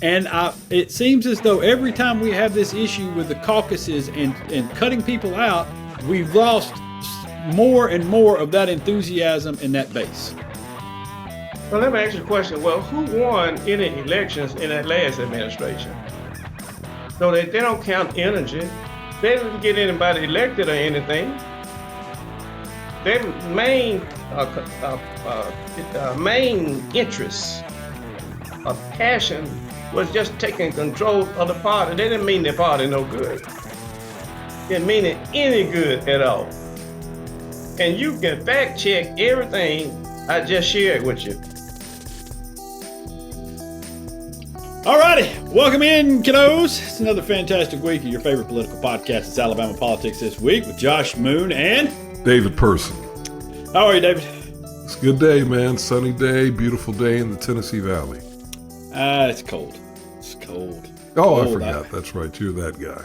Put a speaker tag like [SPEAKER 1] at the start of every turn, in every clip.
[SPEAKER 1] And it seems as though every time we have this issue with the caucuses and cutting people out, we've lost more and more of that enthusiasm in that base.
[SPEAKER 2] Well, let me ask you a question. Well, who won any elections in that last administration? So they don't count energy. They didn't get anybody elected or anything. Their main interest of passion was just taking control of the party. They didn't mean the party no good. Didn't mean it any good at all. And you can fact check everything I just shared with you.
[SPEAKER 1] Alrighty, welcome in, kiddos. It's another fantastic week of your favorite political podcast. It's Alabama Politics This Week with Josh Moon and
[SPEAKER 3] David Person.
[SPEAKER 1] How are you, David?
[SPEAKER 3] It's a good day, man. Sunny day, beautiful day in the Tennessee Valley.
[SPEAKER 1] It's cold. It's cold.
[SPEAKER 3] Oh,
[SPEAKER 1] cold.
[SPEAKER 3] I forgot. That's right. You're that guy.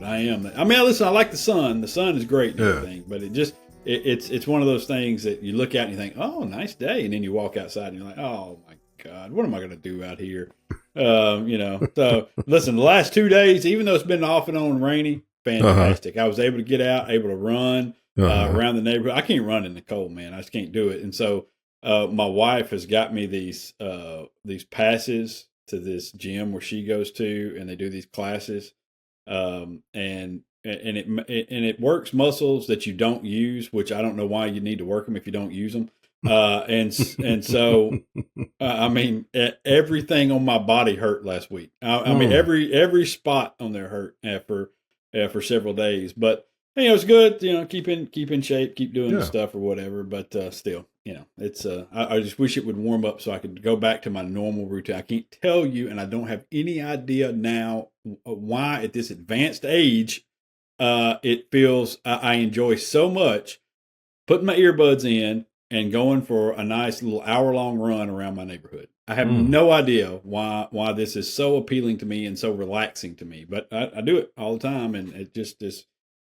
[SPEAKER 1] I am. I mean, listen, I like the sun. The sun is great and everything, but it's one of those things that you look at and you think, oh, nice day. And then you walk outside and you're like, oh my God, what am I going to do out here? So listen, the last 2 days, even though it's been off and on rainy, fantastic. I was able to get out, able to run around the neighborhood. I can't run in the cold, man. I just can't do it. And so my wife has got me these passes to this gym where she goes to, and they do these classes. And it works muscles that you don't use, which I don't know why you need to work them if you don't use them. And so I mean, everything on my body hurt last week. I mean, every spot on there hurt for several days. But it's good. Keep in shape, keep doing the stuff or whatever. But still, it's I just wish it would warm up so I could go back to my normal routine. I can't tell you, and I don't have any idea now why at this advanced age it feels I enjoy so much putting my earbuds in and going for a nice little hour-long run around my neighborhood. I have no idea why this is so appealing to me and so relaxing to me, but I do it all the time, and it just is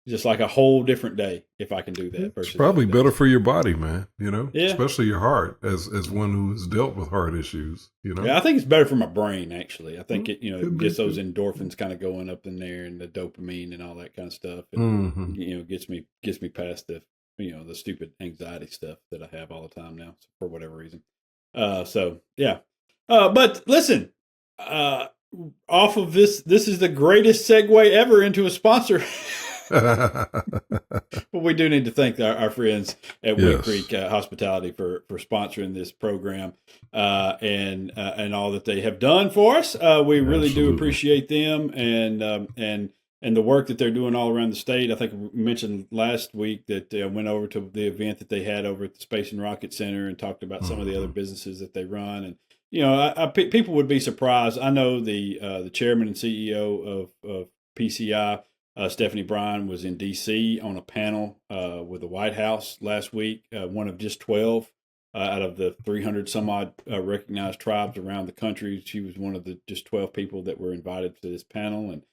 [SPEAKER 1] just like a whole different day if I can do that.
[SPEAKER 3] It's probably better for your body, man, especially your heart as one who has dealt with heart issues,
[SPEAKER 1] Yeah, I think it's better for my brain, actually. I think it gets those endorphins kind of going up in there and the dopamine and all that kind of stuff. And, gets me past the stupid anxiety stuff that I have all the time now for whatever reason. But listen, off of this is the greatest segue ever into a sponsor. But we do need to thank our friends at Wood Creek Hospitality for sponsoring this program and all that they have done for us. We really do appreciate them and the work that they're doing all around the state. I think we mentioned last week that I went over to the event that they had over at the Space and Rocket Center and talked about some of the other businesses that they run. And people would be surprised. I know the chairman and CEO of PCI. Stephanie Bryan was in D.C. on a panel with the White House last week, one of just 12 out of the 300 some odd recognized tribes around the country. She was one of the just 12 people that were invited to this panel and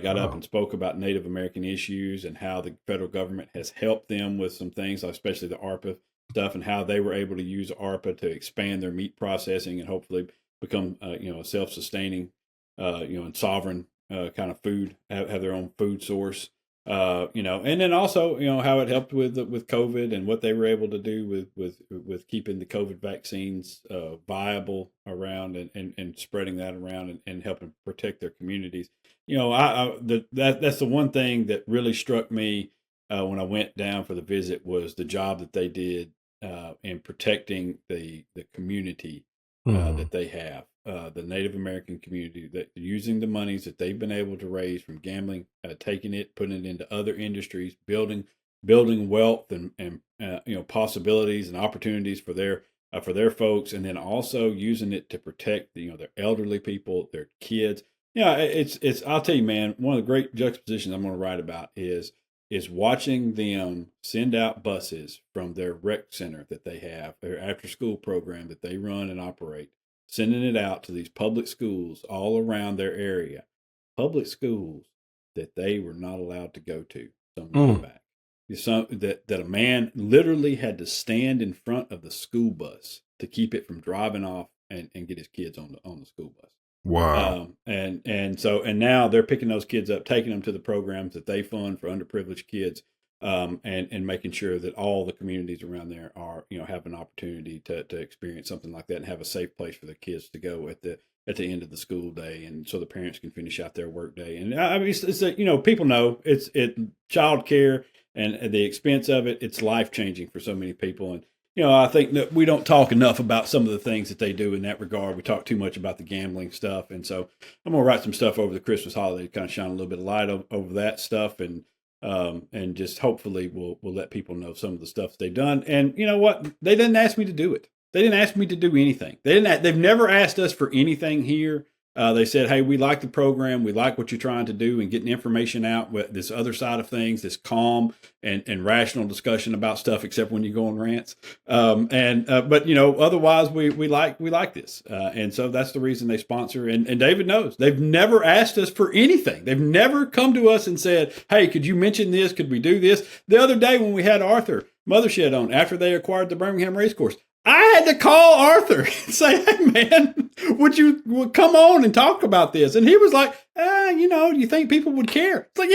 [SPEAKER 1] got up and spoke about Native American issues and how the federal government has helped them with some things, especially the ARPA stuff, and how they were able to use ARPA to expand their meat processing and hopefully become a self-sustaining and sovereign kind of food, have their own food source, and then also, how it helped with COVID and what they were able to do with keeping the COVID vaccines viable around and spreading that around and helping protect their communities. That's the one thing that really struck me when I went down for the visit was the job that they did in protecting the community that they have. The Native American community, that using the monies that they've been able to raise from gambling, taking it, putting it into other industries, building wealth and possibilities and opportunities for their folks, and then also using it to protect their elderly people, their kids. It's I'll tell you, man, one of the great juxtapositions I'm going to write about is watching them send out buses from their rec center that they have, their after school program that they run and operate, sending it out to these public schools all around their area, public schools that they were not allowed to go to some years back. That a man literally had to stand in front of the school bus to keep it from driving off and get his kids on the school bus.
[SPEAKER 3] Wow.
[SPEAKER 1] And now they're picking those kids up, taking them to the programs that they fund for underprivileged kids, and making sure that all the communities around there are, have an opportunity to experience something like that and have a safe place for their kids to go at the end of the school day, and so the parents can finish out their work day. And I mean, people know it's child care and the expense of it. It's life changing for so many people, and I think that we don't talk enough about some of the things that they do in that regard. We talk too much about the gambling stuff. And so I'm going to write some stuff over the Christmas holiday to kind of shine a little bit of light over that stuff. And just hopefully we'll let people know some of the stuff they've done. And you know what? They didn't ask me to do it. They didn't ask me to do anything. They've never asked us for anything here. They said, hey, we like the program. We like what you're trying to do and getting information out with this other side of things, this calm and rational discussion about stuff, except when you go on rants. But otherwise we like this. And so that's the reason they sponsor. And David knows they've never asked us for anything. They've never come to us and said, hey, could you mention this? Could we do this? The other day when we had Arthur Mothershed on after they acquired the Birmingham Race Course, I had to call Arthur and say, hey, man, would you come on and talk about this? And he was like, do you think people would care? It's like,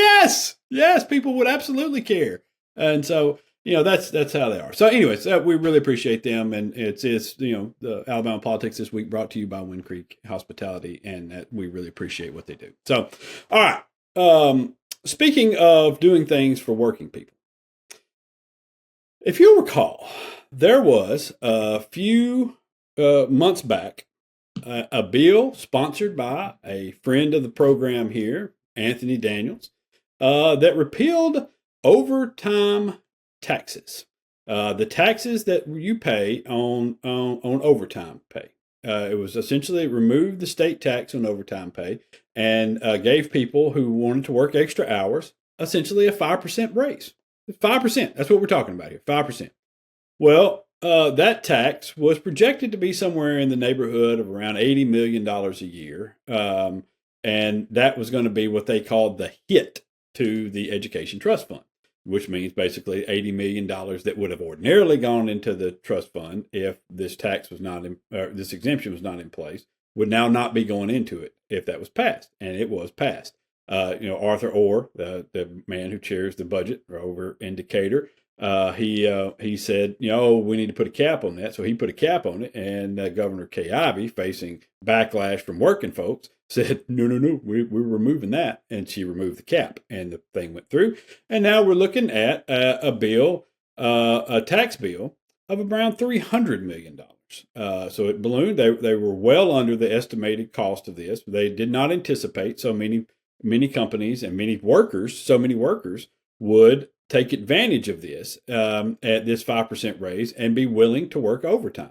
[SPEAKER 1] yes, people would absolutely care. And so, that's how they are. So anyways, we really appreciate them. And it's the Alabama Politics this week brought to you by Wind Creek Hospitality. And we really appreciate what they do. So, all right. Speaking of doing things for working people, if you'll recall, there was a few months back a bill sponsored by a friend of the program here, Anthony Daniels, that repealed overtime taxes. The taxes that you pay on overtime pay. It was essentially removed the state tax on overtime pay and gave people who wanted to work extra hours essentially a 5% raise. 5%. That's what we're talking about here. 5%. Well, that tax was projected to be somewhere in the neighborhood of around $80 million a year. And that was going to be what they called the hit to the Education Trust Fund, which means basically $80 million that would have ordinarily gone into the trust fund if this tax was not this exemption was not in place, would now not be going into it if that was passed. And it was passed. Arthur Orr, the man who chairs the budget over in Decatur, he said, we need to put a cap on that. So he put a cap on it. And Governor Kay Ivey, facing backlash from working folks, said, no, we're removing that. And she removed the cap and the thing went through. And now we're looking at a bill, a tax bill of around $300 million. So it ballooned. They were well under the estimated cost of this. They did not anticipate so many companies and many workers would take advantage of this at this 5% raise and be willing to work overtime.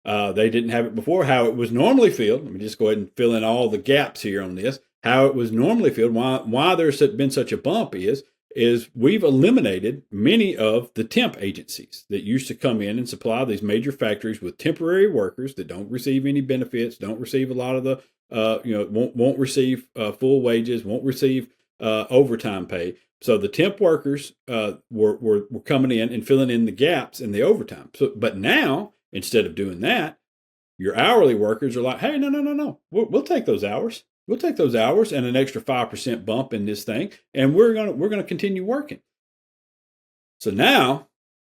[SPEAKER 1] They didn't have it before. How it was normally filled. Let me just go ahead and fill in all the gaps here on this. How it was normally filled. Why there's been such a bump is we've eliminated many of the temp agencies that used to come in and supply these major factories with temporary workers that don't receive any benefits, don't receive a lot of the, won't receive full wages, won't receive overtime pay. So the temp workers were coming in and filling in the gaps in the overtime. But now, instead of doing that, your hourly workers are like, hey, no. We'll take those hours. We'll take those hours and an extra 5% bump in this thing, and we're gonna continue working. So now,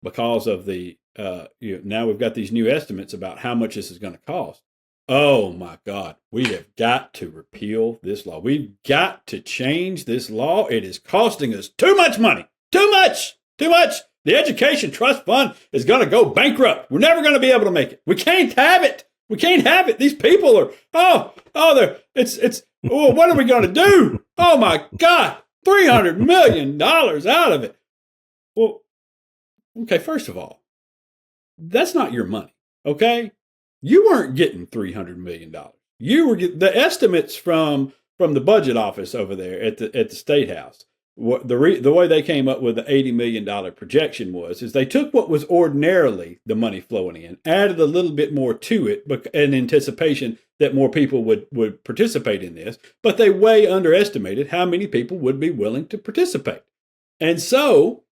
[SPEAKER 1] because of the now we've got these new estimates about how much this is going to cost. Oh my God, we have got to repeal this law. We've got to change this law. It is costing us too much money. Too much. The Education Trust Fund is going to go bankrupt. We're never going to be able to make it. We can't have it. These people are, what are we going to do? Oh my God, $300 million out of it. Well, okay, first of all, that's not your money, okay? You weren't getting $300 million. You were getting the estimates from the budget office over there at the State House. The way they came up with the $80 million projection is they took what was ordinarily the money flowing in, added a little bit more to it in anticipation that more people would participate in this, but they way underestimated how many people would be willing to participate. And so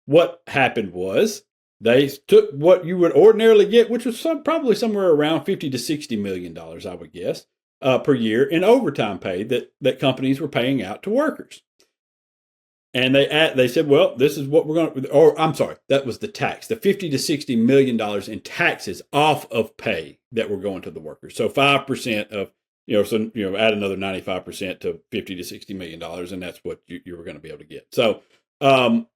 [SPEAKER 1] what happened was they took what you would ordinarily get, which was probably somewhere around $50 to $60 million, I would guess. per year in overtime pay that companies were paying out to workers. And they said, well, this is what we're going to, or I'm sorry, that was the tax, the $50 to $60 million in taxes off of pay that were going to the workers. So 5% of, add another 95% to $50 to $60 million, and that's what you were going to be able to get. So the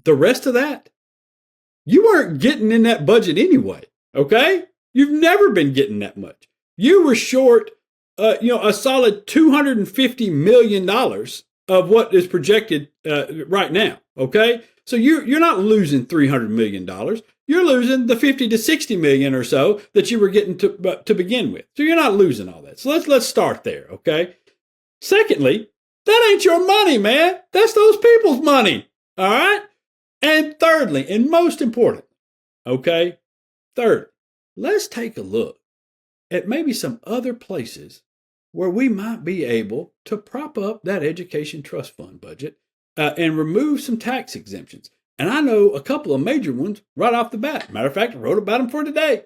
[SPEAKER 1] rest of that, you weren't getting in that budget anyway, okay? You've never been getting that much. You were short, a solid $250 million of what is projected right now, okay? So you're not losing $300 million. You're losing the 50 to 60 million or so that you were getting to begin with. So you're not losing all that. So let's start there, okay? Secondly, that ain't your money, man. That's those people's money, all right? And thirdly, and most important, okay? Third, let's take a look at maybe some other places where we might be able to prop up that education trust fund budget and remove some tax exemptions. And I know a couple of major ones right off the bat. Matter of fact, I wrote about them for today.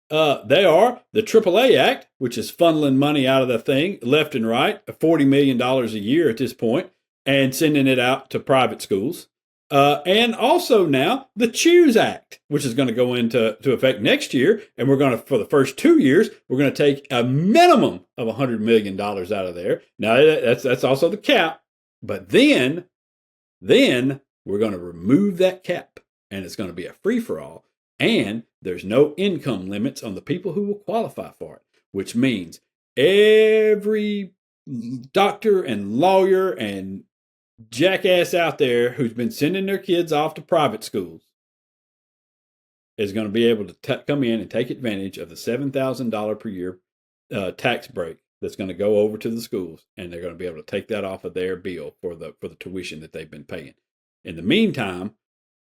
[SPEAKER 1] They are the AAA Act, which is funneling money out of the thing left and right, $40 million a year at this point, and sending it out to private schools. And also now the Choose Act, which is going to go into effect next year. And we're going to, for the first 2 years, we're going to take a minimum of $100 million out of there. Now that's also the cap, but then we're going to remove that cap and it's going to be a free for all. And there's no income limits on the people who will qualify for it, which means every doctor and lawyer and jackass out there who's been sending their kids off to private schools is going to be able to come in and take advantage of the $7,000 per year tax break that's going to go over to the schools, and they're going to be able to take that off of their bill for the tuition that they've been paying. In the meantime,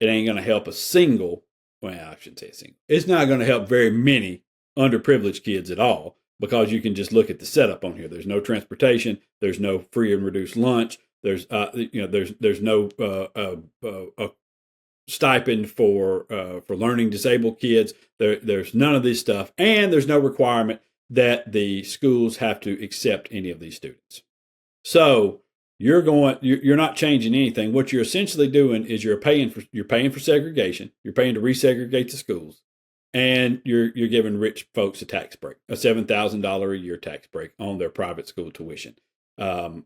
[SPEAKER 1] it ain't going to help I shouldn't say a single. It's not going to help very many underprivileged kids at all, because you can just look at the setup on here. There's no transportation. There's no free and reduced lunch. There's no stipend for learning disabled kids. There's none of this stuff, and there's no requirement that the schools have to accept any of these students. So you're not changing anything. What you're essentially doing is you're paying for segregation. You're paying to resegregate the schools, and you're giving rich folks a tax break, a $7,000 a year tax break on their private school tuition. And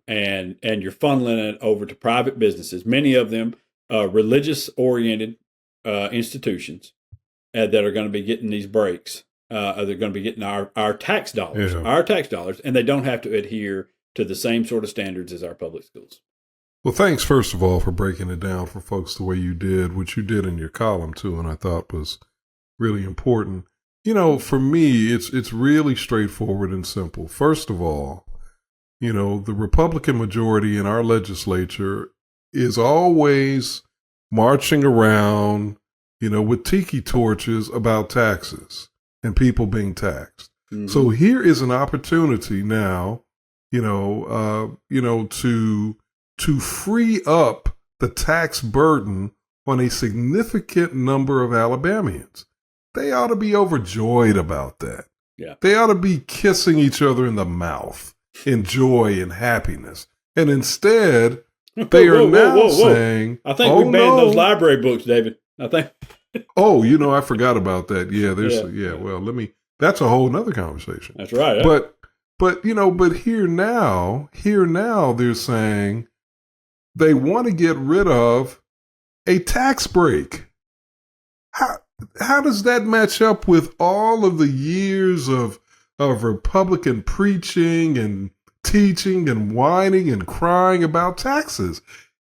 [SPEAKER 1] you're funneling it over to private businesses, many of them religious-oriented institutions that are going to be getting these breaks. They're going to be getting our tax dollars, and they don't have to adhere to the same sort of standards as our public schools.
[SPEAKER 3] Well, thanks, first of all, for breaking it down for folks the way you did, which you did in your column, too, and I thought was really important. For me, it's really straightforward and simple. First of all, the Republican majority in our legislature is always marching around, with tiki torches about taxes and people being taxed. Mm-hmm. So here is an opportunity now, to free up the tax burden on a significant number of Alabamians. They ought to be overjoyed about that.
[SPEAKER 1] Yeah.
[SPEAKER 3] They ought to be kissing each other in the mouth in joy and happiness. And instead, they are now saying,
[SPEAKER 1] I think we banned those library books, David. I think.
[SPEAKER 3] I forgot about that. Yeah, well, that's a whole nother conversation.
[SPEAKER 1] That's right. Yeah.
[SPEAKER 3] But here now they're saying they want to get rid of a tax break. How does that match up with all of the years of Republican preaching and teaching and whining and crying about taxes?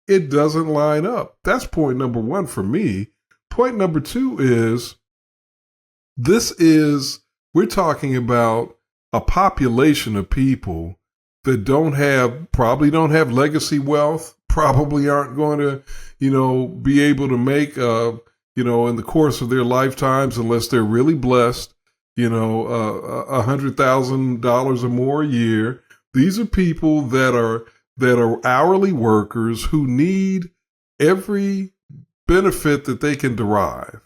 [SPEAKER 3] It doesn't line up. That's point number one for me. Point number two is we're talking about a population of people that probably don't have legacy wealth, probably aren't going to, be able to make, in the course of their lifetimes, unless they're really blessed, $100,000 or more a year. These are people that are hourly workers who need every benefit that they can derive.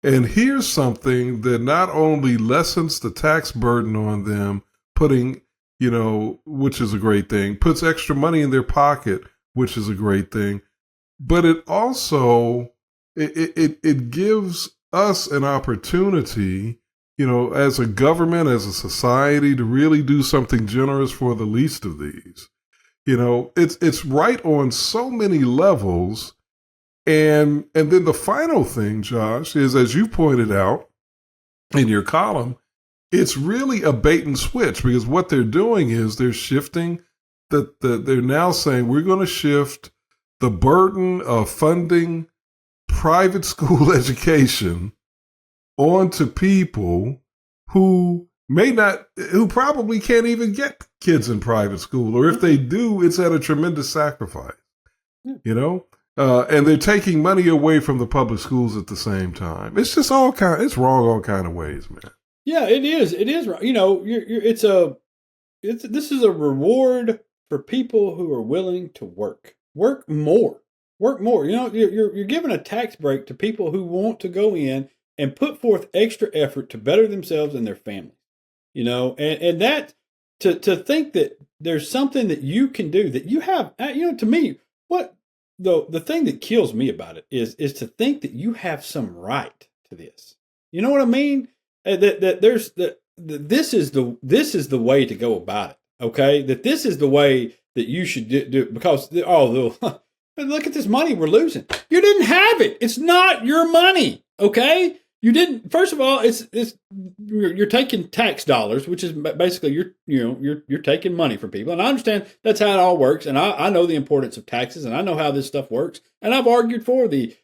[SPEAKER 3] And here's something that not only lessens the tax burden on them, putting, which is a great thing, puts extra money in their pocket, which is a great thing, but it also, it gives us an opportunity, as a government, as a society, to really do something generous for the least of these. It's right on so many levels. And then the final thing, Josh, is, as you pointed out in your column, it's really a bait and switch, because what they're doing is they're shifting they're now saying we're going to shift the burden of funding private school education onto people who probably can't even get kids in private school, or if they do, it's at a tremendous sacrifice, and they're taking money away from the public schools at the same time. It's just it's wrong all kind of ways, man.
[SPEAKER 1] Yeah, it is. It is wrong. This is a reward for people who are willing to work more. You're giving a tax break to people who want to go in and put forth extra effort to better themselves and their families. And that to think that there's something that you can do that you have, to me, what the thing that kills me about it is to think that you have some right to this. You know what I mean? This is the way to go about it. Okay, that this is the way that you should do it, because look at this money we're losing. You didn't have it. It's not your money. Okay, you didn't. First of all, you're taking tax dollars, which is basically you're taking money from people, and I understand that's how it all works, and I know the importance of taxes, and I know how this stuff works, and I've argued for the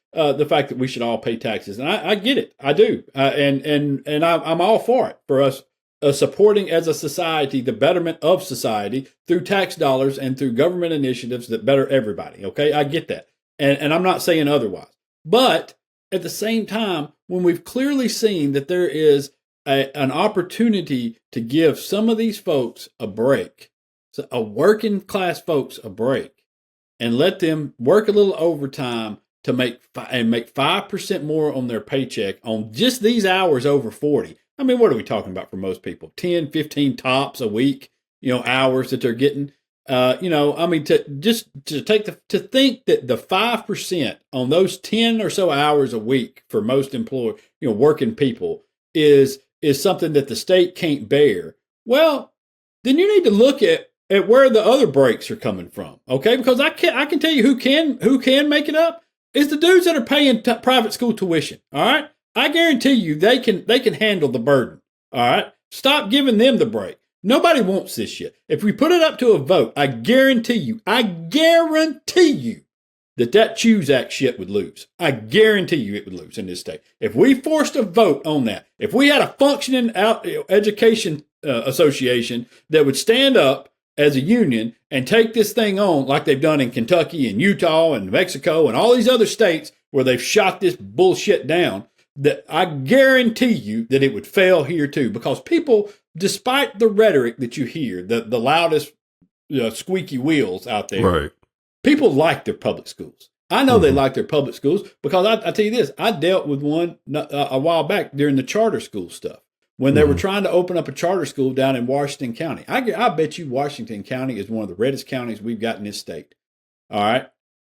[SPEAKER 1] fact that we should all pay taxes, and I get it, I do, and I'm all for it, for us supporting as a society the betterment of society through tax dollars and through government initiatives that better everybody. Okay, I get that, and I'm not saying otherwise, but at the same time, when we've clearly seen that there is an opportunity to give some of these folks a break, so a working class folks a break, and let them work a little overtime to make 5% more on their paycheck on just these hours over 40. I mean, what are we talking about for most people? 10, 15 tops a week, hours that they're getting. To think that the 5% on those 10 or so hours a week for most working people is something that the state can't bear. Well, then you need to look at where the other breaks are coming from. Okay, because I can tell you who can make it up is the dudes that are paying private school tuition. All right, I guarantee you they can handle the burden. All right, stop giving them the break. Nobody wants this shit. If we put it up to a vote, I guarantee you that Choose Act shit would lose. I guarantee you it would lose in this state. If we forced a vote on that, if we had a functioning education association that would stand up as a union and take this thing on like they've done in Kentucky and Utah and Mexico and all these other states where they've shot this bullshit down, that I guarantee you that it would fail here too, because people, despite the rhetoric that you hear, the loudest squeaky wheels out there,
[SPEAKER 3] right?
[SPEAKER 1] People like their public schools. I know they like their public schools because I tell you this, I dealt with one a while back during the charter school stuff when they were trying to open up a charter school down in Washington County. I bet you Washington County is one of the reddest counties we've got in this state. All right.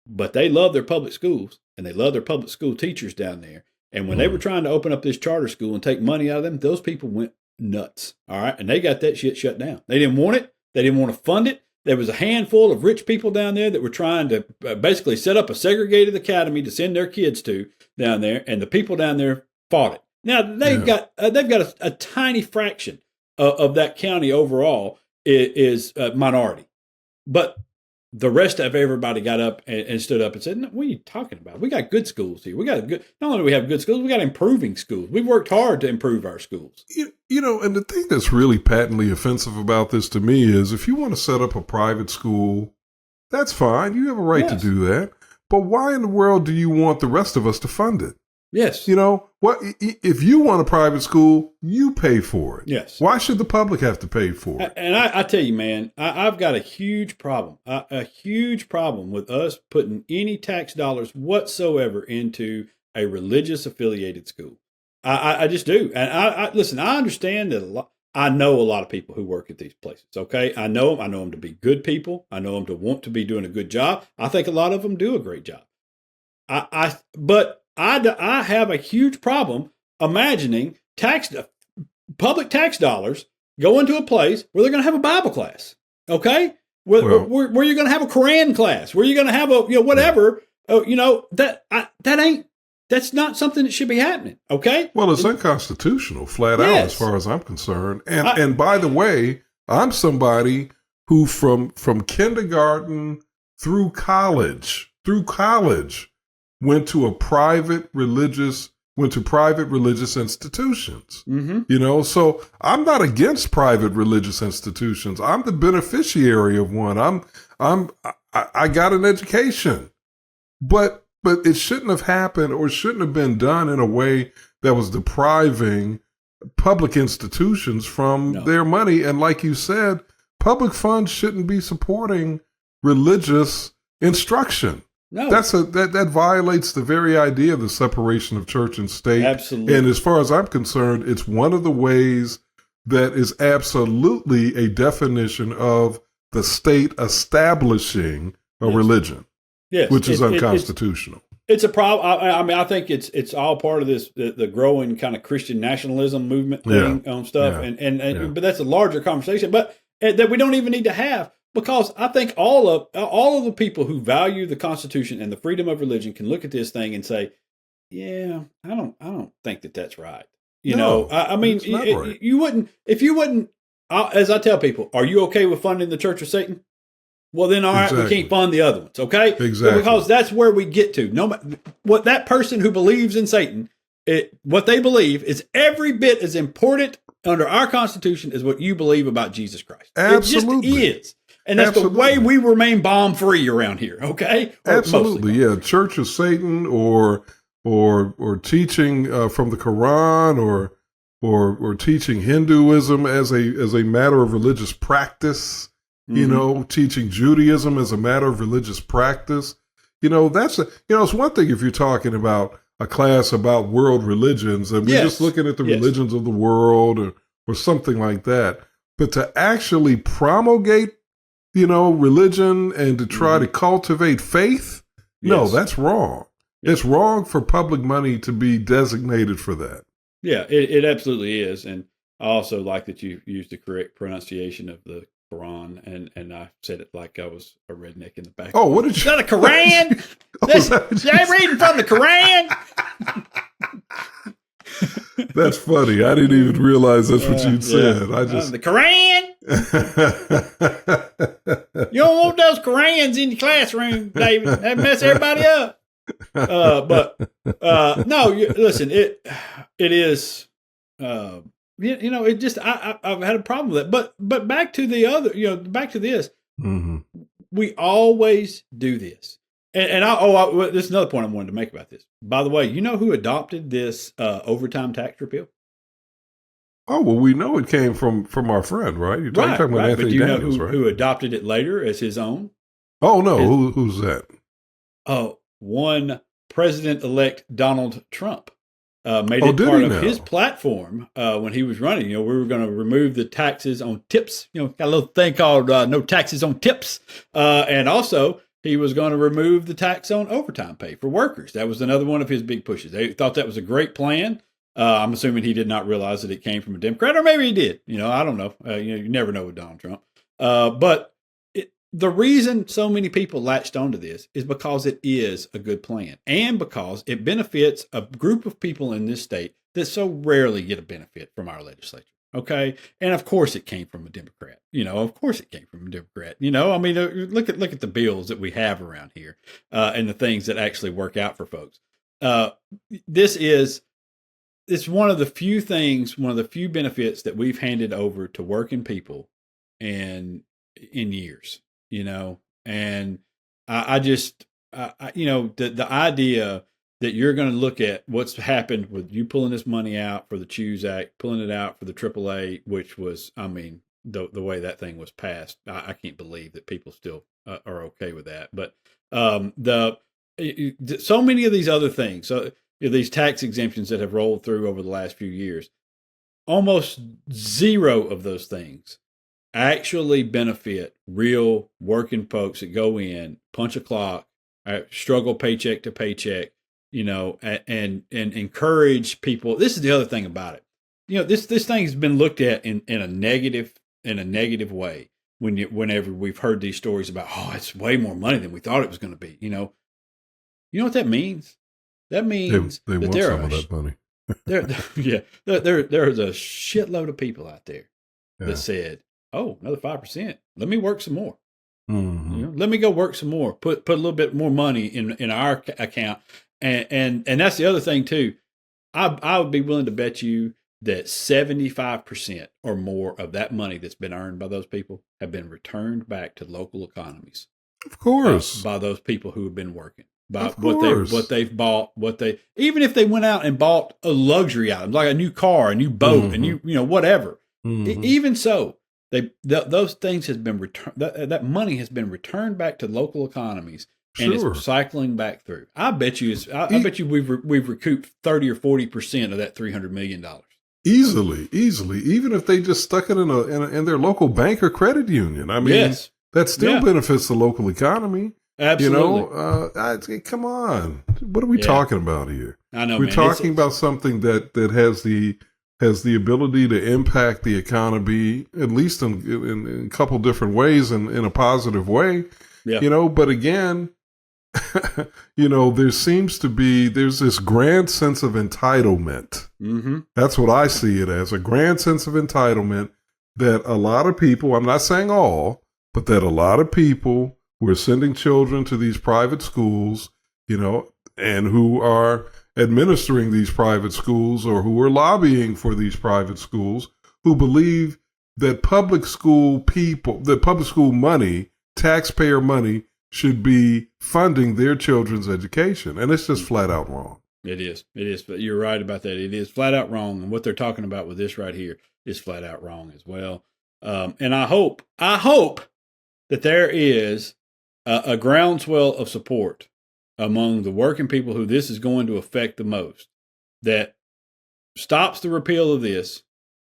[SPEAKER 1] But they love their public schools and they love their public school teachers down there. And when they were trying to open up this charter school and take money out of them, those people went nuts. All right. And they got that shit shut down. They didn't want it. They didn't want to fund it. There was a handful of rich people down there that were trying to basically set up a segregated academy to send their kids to down there. And the people down there fought it. Now they've got a tiny fraction of that county overall is minority, but the rest of everybody got up and stood up and said, "No, what are you talking about? We got good schools here. Not only do we have good schools, we got improving schools. We've worked hard to improve our schools."
[SPEAKER 3] And the thing that's really patently offensive about this to me is if you want to set up a private school, that's fine. You have a right to do that. But why in the world do you want the rest of us to fund it?
[SPEAKER 1] Yes.
[SPEAKER 3] What if you want a private school, you pay for it.
[SPEAKER 1] Yes.
[SPEAKER 3] Why should the public have to pay for it?
[SPEAKER 1] And I tell you, man, I've got a huge problem, with us putting any tax dollars whatsoever into a religious affiliated school. I just do. And I listen, I understand that I know a lot of people who work at these places. Okay. I know them. I know them to be good people. I know them to want to be doing a good job. I think a lot of them do a great job. But I have a huge problem imagining public tax dollars go into a place where they're going to have a Bible class. Okay. Where you're going to have a Quran class, where you're going to have a, whatever, that's not something that should be happening. Okay.
[SPEAKER 3] Well, it's unconstitutional, flat out, as far as I'm concerned. And by the way, I'm somebody who from kindergarten through college, went to private religious institutions. Mm-hmm. So I'm not against private religious institutions. I'm the beneficiary of one. I got an education, but it shouldn't have happened, or shouldn't have been done in a way that was depriving public institutions from their money. And like you said, public funds shouldn't be supporting religious instruction. No, that violates the very idea of the separation of church and state.
[SPEAKER 1] Absolutely.
[SPEAKER 3] And as far as I'm concerned, it's one of the ways that is absolutely a definition of the state establishing a religion.
[SPEAKER 1] Yes,
[SPEAKER 3] which is unconstitutional.
[SPEAKER 1] It's a problem. I mean, I think it's all part of this the growing kind of Christian nationalism movement thing on stuff, but that's a larger conversation. But that we don't even need to have, because I think all of the people who value the Constitution and the freedom of religion can look at this thing and say, "Yeah, I don't think that's right." I mean, right. You wouldn't if you wouldn't. As I tell people, are you okay with funding the Church of Satan? Well, then, all right, we can't fund the other ones, okay?
[SPEAKER 3] Exactly.
[SPEAKER 1] Because that's where we get to. What that person who believes in Satan, what they believe is every bit as important under our Constitution as what you believe about Jesus Christ.
[SPEAKER 3] Absolutely.
[SPEAKER 1] It just is. And that's the way we remain bomb-free around here, okay?
[SPEAKER 3] Absolutely, yeah. Church of Satan or teaching from the Quran or teaching Hinduism as a matter of religious practice. Teaching Judaism as a matter of religious practice. It's one thing if you're talking about a class about world religions and we're just looking at the religions of the world or something like that. But to actually promulgate, religion and to try to cultivate faith, no, that's wrong. It's wrong for public money to be designated for that.
[SPEAKER 1] Yeah, it absolutely is. And I also like that you used the correct pronunciation of the Quran, and I said it like I was a redneck in the back.
[SPEAKER 3] Oh, what did you?
[SPEAKER 1] Is that a Quran? They reading from the Quran?
[SPEAKER 3] That's funny. I didn't even realize that's what you'd said.
[SPEAKER 1] The Quran. You don't want those Qurans in your classroom, David. That mess everybody up. No. Listen. It is. It just I've had a problem with it. But back to the other, back to this. Mm-hmm. We always do this, and this is another point I wanted to make about this. By the way, you know who adopted this overtime tax repeal?
[SPEAKER 3] Oh, well, we know it came from our friend, right? You're talking about Anthony
[SPEAKER 1] but do you
[SPEAKER 3] Daniels,
[SPEAKER 1] know
[SPEAKER 3] right?
[SPEAKER 1] Who adopted it later as his own?
[SPEAKER 3] Oh no, who's that?
[SPEAKER 1] Oh, one President-elect Donald Trump. Made it part of his platform when he was running. We were going to remove the taxes on tips. Got a little thing called no taxes on tips. And also, he was going to remove the tax on overtime pay for workers. That was another one of his big pushes. They thought that was a great plan. I'm assuming he did not realize that it came from a Democrat, or maybe he did. I don't know. You never know with Donald Trump. But the reason so many people latched onto this is because it is a good plan, and because it benefits a group of people in this state that so rarely get a benefit from our legislature. Okay. And of course it came from a Democrat, of course it came from a Democrat, I mean, look at the bills that we have around here, and the things that actually work out for folks. It's one of the few benefits that we've handed over to working people in years. And I just, the idea that you're going to look at what's happened with you pulling this money out for the Choose Act, pulling it out for the AAA, which was, I mean, the way that thing was passed, I can't believe that people still are okay with that. But so many of these other things. So these tax exemptions that have rolled through over the last few years, almost zero of those things actually benefit real working folks that go in, punch a clock, struggle paycheck to paycheck, and encourage people. This is the other thing about it. This thing has been looked at in a negative way whenever we've heard these stories about, oh, it's way more money than we thought it was going to be. You know what that means? That means
[SPEAKER 3] they want some of that money.
[SPEAKER 1] There's a shitload of people out there that said, "Oh, another 5%. Let me work some more. Let me go work some more. Put a little bit more money in our account." And that's the other thing too. I would be willing to bet you that 75% or more of that money that's been earned by those people have been returned back to local economies.
[SPEAKER 3] Of course,
[SPEAKER 1] by those people who have been working. By what they've bought, even if they went out and bought a luxury item like a new car, a new boat, and whatever. Even so, those things has been returned. That money has been returned back to local economies, and it's cycling back through. I bet you we've recouped 30 or 40% of that $300 million. Easily,
[SPEAKER 3] even if they just stuck it in their local bank or credit union. I mean, that still benefits the local economy.
[SPEAKER 1] Absolutely.
[SPEAKER 3] Come on. What are we talking about here?
[SPEAKER 1] I know,
[SPEAKER 3] we're talking about something that has the ability to impact the economy, at least in a couple different ways and in a positive way. Yeah. But again, there's this grand sense of entitlement. Mm-hmm. That's what I see it as, a grand sense of entitlement that a lot of people, I'm not saying all, but that a lot of people who are sending children to these private schools, and who are administering these private schools or who are lobbying for these private schools, who believe that public school money, taxpayer money, should be funding their children's education. And it's just flat out wrong.
[SPEAKER 1] It is. But you're right about that. It is flat out wrong. And what they're talking about with this right here is flat out wrong as well. And I hope that there is a groundswell of support among the working people who this is going to affect the most, that stops the repeal of this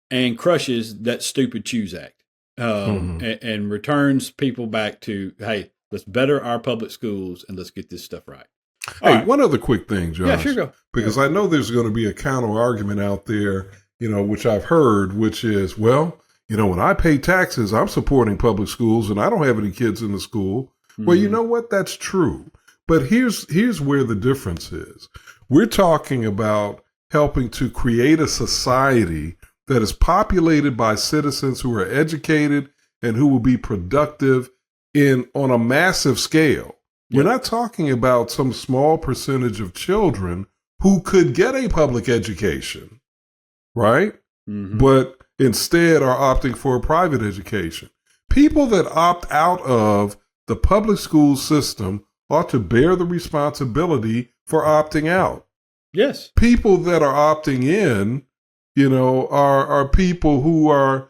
[SPEAKER 1] and crushes that stupid Choose Act, and returns people back to, hey, let's better our public schools and let's get this stuff right.
[SPEAKER 3] One other quick thing, Josh.
[SPEAKER 1] Yeah, sure, go.
[SPEAKER 3] Because I know there's going to be a counter argument out there, which I've heard, which is, well, when I pay taxes, I'm supporting public schools and I don't have any kids in the school. Well, you know what? That's true. But here's where the difference is. We're talking about helping to create a society that is populated by citizens who are educated and who will be productive on a massive scale. We're not talking about some small percentage of children who could get a public education, right? Mm-hmm. But instead are opting for a private education. People that opt out of the public school system ought to bear the responsibility for opting out.
[SPEAKER 1] Yes.
[SPEAKER 3] People that are opting in, are people who are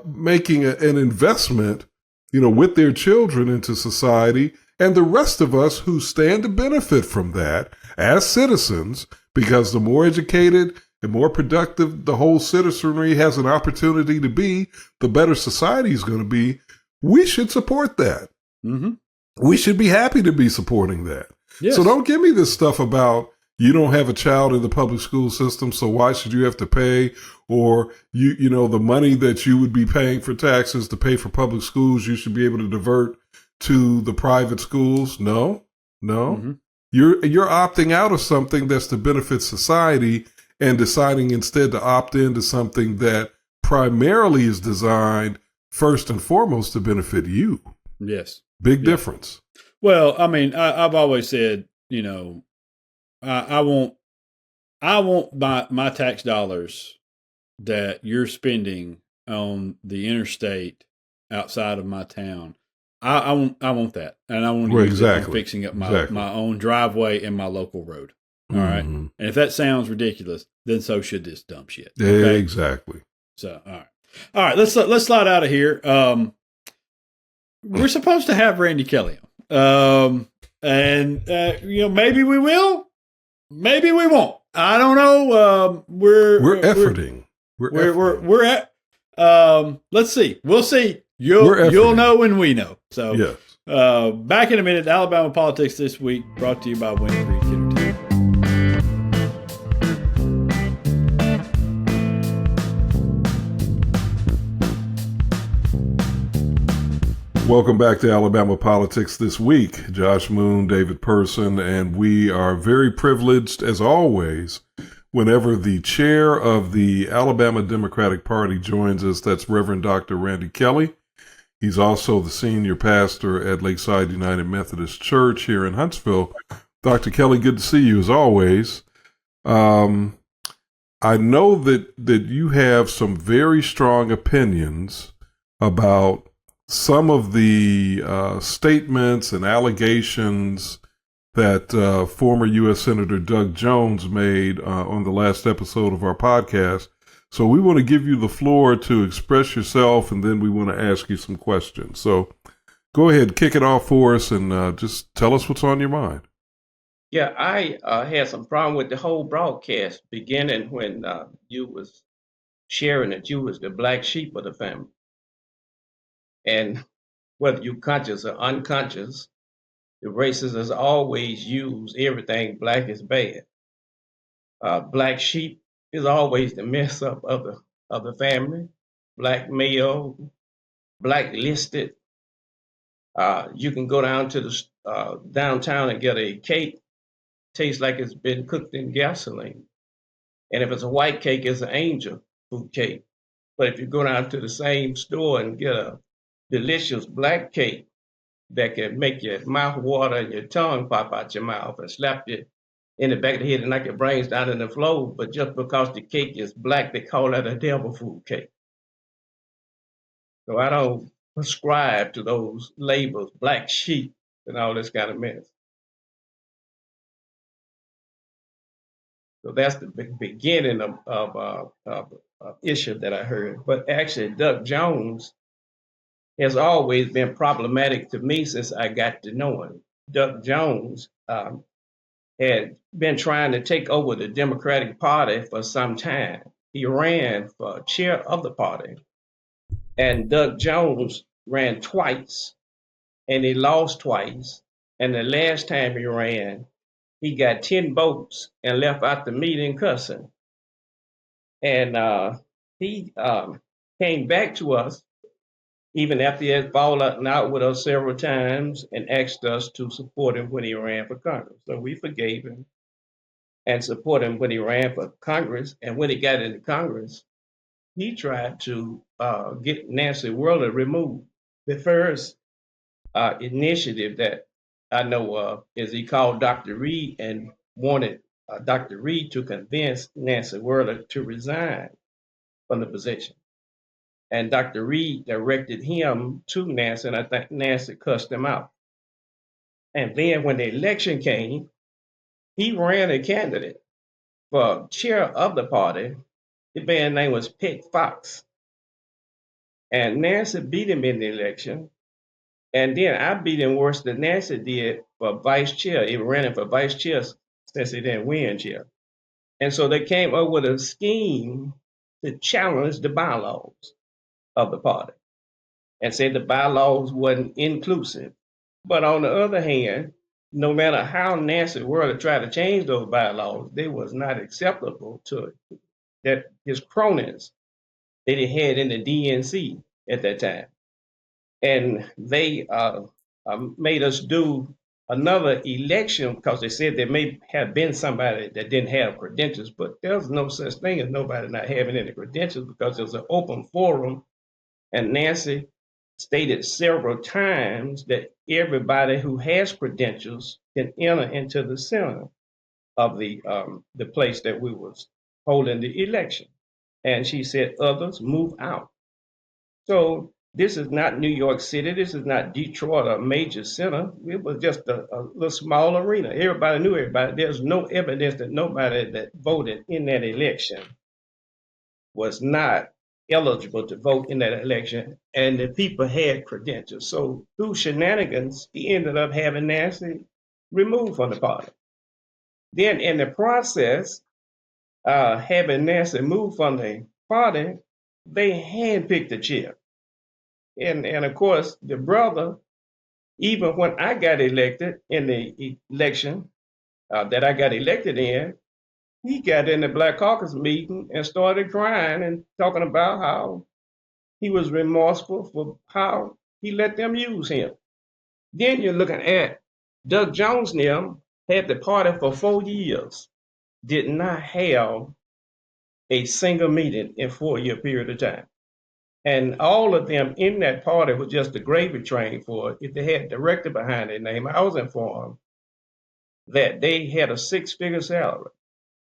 [SPEAKER 3] making an investment, with their children into society, and the rest of us who stand to benefit from that as citizens, because the more educated and more productive the whole citizenry has an opportunity to be, the better society is going to be. We should support that. Mm-hmm. We should be happy to be supporting that. Yes. So don't give me this stuff about you don't have a child in the public school system, so why should you have to pay? Or the money that you would be paying for taxes to pay for public schools, you should be able to divert to the private schools. No. Mm-hmm. You're opting out of something that's to benefit society and deciding instead to opt into something that primarily is designed first and foremost to benefit you.
[SPEAKER 1] Yes.
[SPEAKER 3] Big difference.
[SPEAKER 1] Well, I mean, I've always said, I want my tax dollars that you're spending on the interstate outside of my town. I want that, and I want to use it for fixing up my own driveway and my local road. All right, and if that sounds ridiculous, then so should this dumb shit. Okay?
[SPEAKER 3] Exactly.
[SPEAKER 1] So, all right. Let's slide out of here. We're supposed to have Randy Kelley on, and maybe we will. maybe we won't. I don't know.
[SPEAKER 3] We're efforting.
[SPEAKER 1] We're at. Let's see. We'll see.
[SPEAKER 3] We're
[SPEAKER 1] You'll know when we know. So,
[SPEAKER 3] yes.
[SPEAKER 1] Back in a minute. Alabama Politics This Week, brought to you by Winter Creek Entertainment.
[SPEAKER 3] Welcome back to Alabama Politics This Week. Josh Moon, David Person, and we are very privileged, as always, whenever the chair of the Alabama Democratic Party joins us. That's Reverend Dr. Randy Kelley. He's also the senior pastor at Lakeside United Methodist Church here in Huntsville. Dr. Kelley, good to see you, as always. I know that you have some very strong opinions about some of the statements and allegations that former U.S. Senator Doug Jones made on the last episode of our podcast. So we want to give you the floor to express yourself, and then we want to ask you some questions. So go ahead, kick it off for us, and just tell us what's on your mind.
[SPEAKER 2] Yeah, I had some problem with the whole broadcast beginning when you was sharing that you was the black sheep of the family. And whether you're conscious or unconscious, the racists has always used everything black is bad. Black sheep is always the mess up of the family. Black male, black listed. You can go down to the downtown and get a cake, tastes like it's been cooked in gasoline. And if it's a white cake, it's an angel food cake. But if you go down to the same store and get a delicious black cake that can make your mouth water and your tongue pop out your mouth and slap you in the back of the head and knock your brains down in the floor, but just because the cake is black, they call that a devil food cake. So I don't prescribe to those labels, black sheep and all this kind of mess. So that's the beginning of issue that I heard. But actually, Doug Jones has always been problematic to me since I got to know him. Doug Jones had been trying to take over the Democratic Party for some time. He ran for chair of the party, and Doug Jones ran twice, and he lost twice. And the last time he ran, he got 10 votes and left out the meeting cussing. And he came back to us even after he had fallen out with us several times and asked us to support him when he ran for Congress. So we forgave him and support him when he ran for Congress. And when he got into Congress, he tried to get Nancy Worley removed. The first initiative that I know of is he called Dr. Reed and wanted Dr. Reed to convince Nancy Worley to resign from the position. And Dr. Reed directed him to Nancy, and I think Nancy cussed him out. And then when the election came, he ran a candidate for chair of the party. The man's name was Pitt Fox. And Nancy beat him in the election. And then I beat him worse than Nancy did for vice chair. He ran him for vice chair since he didn't win chair. And so they came up with a scheme to challenge the bylaws of the party and said the bylaws wasn't inclusive. But on the other hand, no matter how Nancy Worley tried to change those bylaws, they was not acceptable to that his cronies that he had in the DNC at that time. And they made us do another election because they said there may have been somebody that didn't have credentials, but there's no such thing as nobody not having any credentials because it was an open forum. And Nancy stated several times that everybody who has credentials can enter into the center of the place that we was holding the election. And she said others move out. So this is not New York City. This is not Detroit, a major center. It was just a little small arena. Everybody knew everybody. There's no evidence that nobody that voted in that election was not eligible to vote in that election, and the people had credentials. So through shenanigans, he ended up having Nancy removed from the party. Then in the process, having Nancy move from the party, they handpicked the chair. And of course, the brother, even when I got elected in the election that I got elected in, he got in the Black Caucus meeting and started crying and talking about how he was remorseful for how he let them use him. Then you're looking at Doug Jones now had the party for 4 years, did not have a single meeting in 4 year period of time. And all of them in that party was just a gravy train for it. If they had a director behind their name, I was informed that they had a 6 figure salary.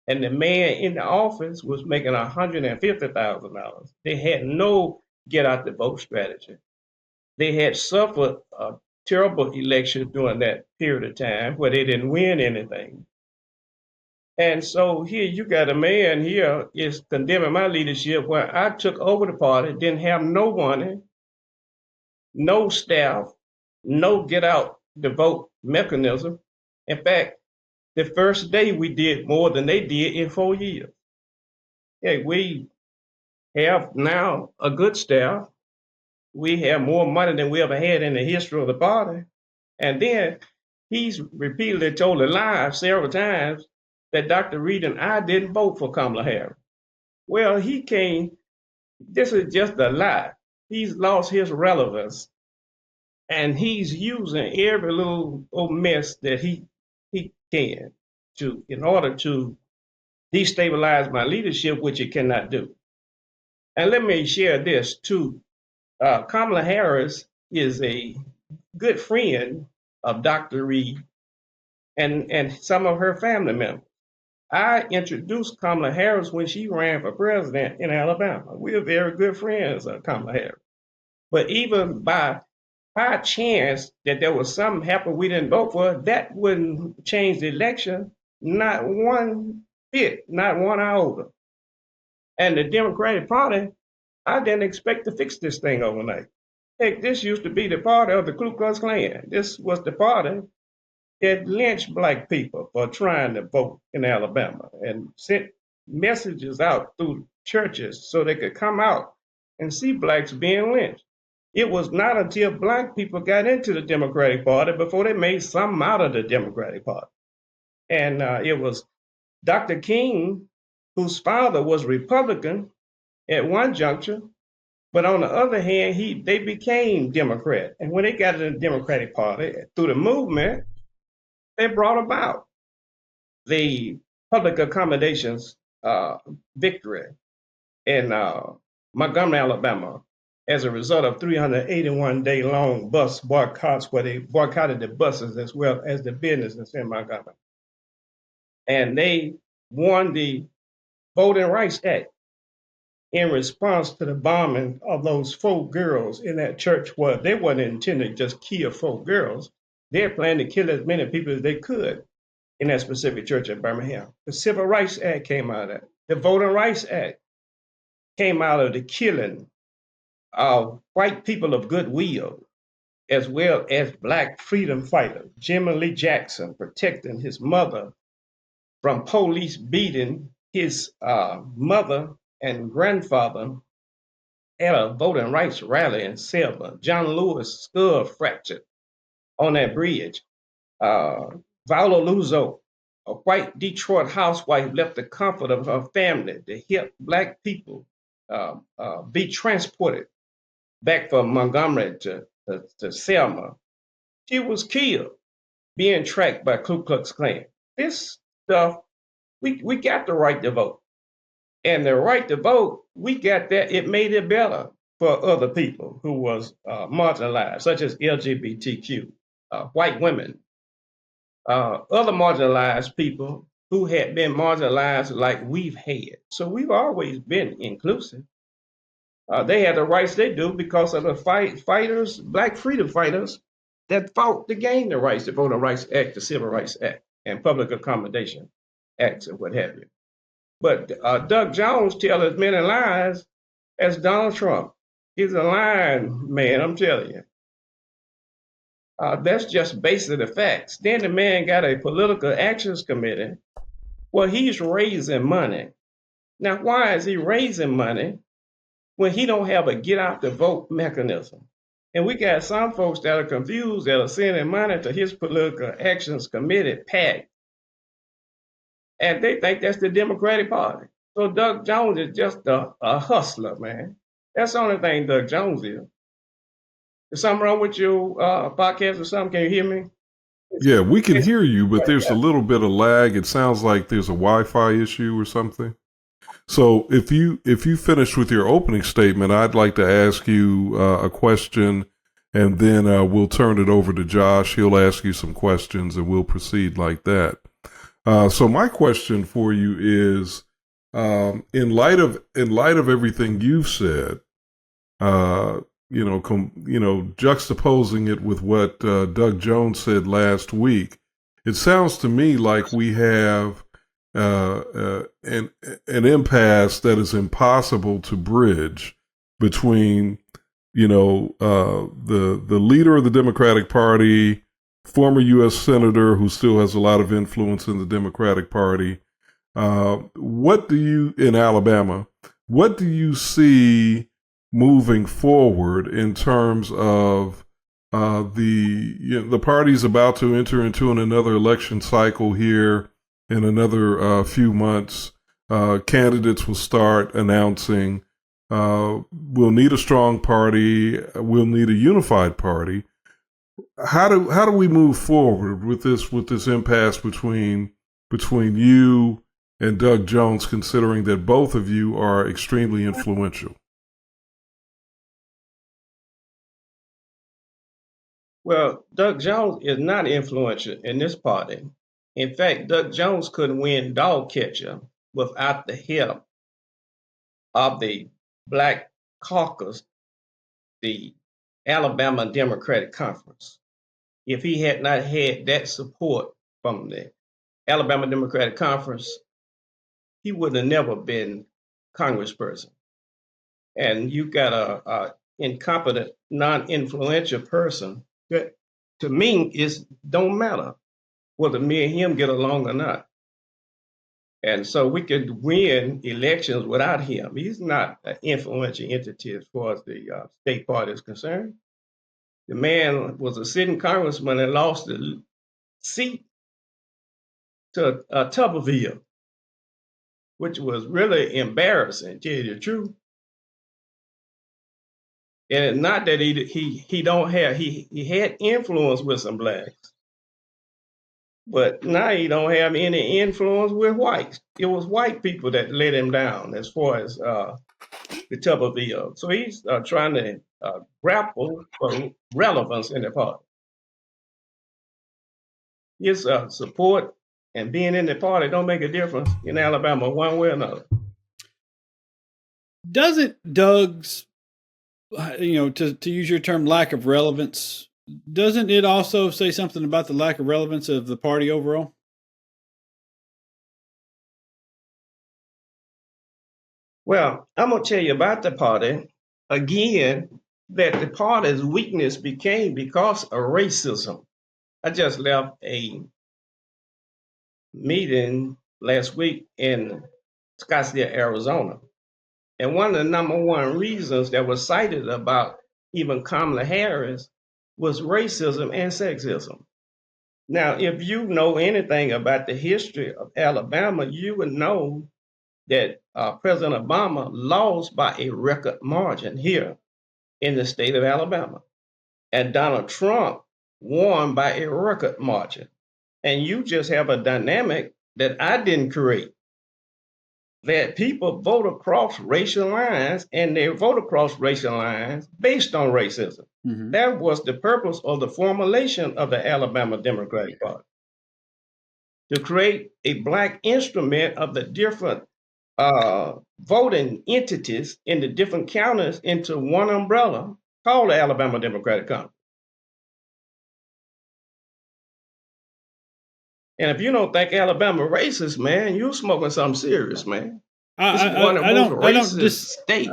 [SPEAKER 2] And the man in the office was making $150,000. They had no get out the vote strategy. They had suffered a terrible election during that period of time where they didn't win anything. And so here you got a man here is condemning my leadership where I took over the party, didn't have no money, no staff, no get out the vote mechanism. In fact, the first day we did more than they did in 4 years. Hey, we have now a good staff. We have more money than we ever had in the history of the party. And then he's repeatedly told a lie several times that Dr. Reed and I didn't vote for Kamala Harris. Well, this is just a lie. He's lost his relevance. And he's using every little old mess that he can in order to destabilize my leadership, which he cannot do. And let me share this too. Kamala Harris is a good friend of Dr. Reed and some of her family members. I introduced Kamala Harris when she ran for president in Alabama. We are very good friends of Kamala Harris. But even by high chance that there was something happen we didn't vote for, that wouldn't change the election, not one bit, not one iota. And the Democratic Party, I didn't expect to fix this thing overnight. Heck, this used to be the party of the Ku Klux Klan. This was the party that lynched black people for trying to vote in Alabama and sent messages out through churches so they could come out and see blacks being lynched. It was not until black people got into the Democratic Party before they made something out of the Democratic Party. And it was Dr. King, whose father was Republican at one juncture, but on the other hand, they became Democrat. And when they got in the Democratic Party, through the movement, they brought about the public accommodations victory in Montgomery, Alabama, as a result of 381-day-long bus boycotts where they boycotted the buses as well as the businesses in Montgomery. And they won the Voting Rights Act in response to the bombing of those 4 girls in that church where they weren't intended to just kill 4 girls. They're planning to kill as many people as they could in that specific church in Birmingham. The Civil Rights Act came out of that. The Voting Rights Act came out of the killing of white people of goodwill, as well as black freedom fighters. Jimmy Lee Jackson protecting his mother from police beating his mother and grandfather at a voting rights rally in Selma. John Lewis' skull fractured on that bridge. Viola Luzo, a white Detroit housewife, left the comfort of her family to help black people be transported back from Montgomery to Selma. She was killed being tracked by Ku Klux Klan. This stuff, we got the right to vote. And the right to vote, we got that. It made it better for other people who was marginalized, such as LGBTQ, white women, other marginalized people who had been marginalized like we've had. So we've always been inclusive. They had the rights they do because of the fighters, black freedom fighters that fought to gain the rights, the Voting Rights Act, the Civil Rights Act, and Public Accommodation Acts and what have you. But Doug Jones tells as many lies as Donald Trump. He's a lying man, I'm telling you. That's just basically the facts. Then the man got a political actions committee where he's raising money. Now, why is he raising money when he don't have a get out the vote mechanism? And we got some folks that are confused that are sending money to his political actions committee, PAC, and they think that's the Democratic Party. So Doug Jones is just a hustler, man. That's the only thing Doug Jones is. Is something wrong with your podcast or something? Can you hear me?
[SPEAKER 3] Yeah, we can hear you, but there's a little bit of lag. It sounds like there's a Wi-Fi issue or something. So if you finish with your opening statement, I'd like to ask you a question, and then we'll turn it over to Josh. He'll ask you some questions, and we'll proceed like that. So my question for you is, in light of everything you've said, juxtaposing it with what Doug Jones said last week, it sounds to me like we have an impasse that is impossible to bridge between, the leader of the Democratic Party, former U.S. Senator who still has a lot of influence in the Democratic Party. In Alabama, what do you see moving forward in terms of the party's about to enter into another election cycle here in another few months? Candidates will start announcing, we'll need a strong party, we'll need a unified party. How do we move forward with this impasse between you and Doug Jones, considering that both of you are extremely influential?
[SPEAKER 2] Well, Doug Jones is not influential in this party. In fact, Doug Jones couldn't win dog catcher without the help of the Black Caucus, the Alabama Democratic Conference. If he had not had that support from the Alabama Democratic Conference, he would have never been congressperson. And you got a incompetent, non-influential person that, to me, don't matter whether me and him get along or not. And so we could win elections without him. He's not an influential entity as far as the state party is concerned. The man was a sitting congressman and lost the seat to Tuberville, which was really embarrassing, to tell you the truth. And it's not that he had influence with some blacks, but now he don't have any influence with whites. It was white people that let him down as far as the Tuberville. So he's trying to grapple for relevance in the party. His support and being in the party don't make a difference in Alabama one way or another.
[SPEAKER 1] Doesn't Doug's, to use your term, lack of relevance, doesn't it also say something about the lack of relevance of the party overall?
[SPEAKER 2] Well, I'm going to tell you about the party again, that the party's weakness became because of racism. I just left a meeting last week in Scottsdale, Arizona. And one of the number one reasons that was cited about even Kamala Harris was racism and sexism. Now, if you know anything about the history of Alabama, you would know that President Obama lost by a record margin here in the state of Alabama. And Donald Trump won by a record margin. And you just have a dynamic that I didn't create, that people vote across racial lines, and they vote across racial lines based on racism. Mm-hmm. That was the purpose of the formulation of the Alabama Democratic Party, to create a black instrument of the different voting entities in the different counties into one umbrella called the Alabama Democratic Conference. And if you don't think Alabama racist, man, you're smoking something serious, man. It's one of the most racist states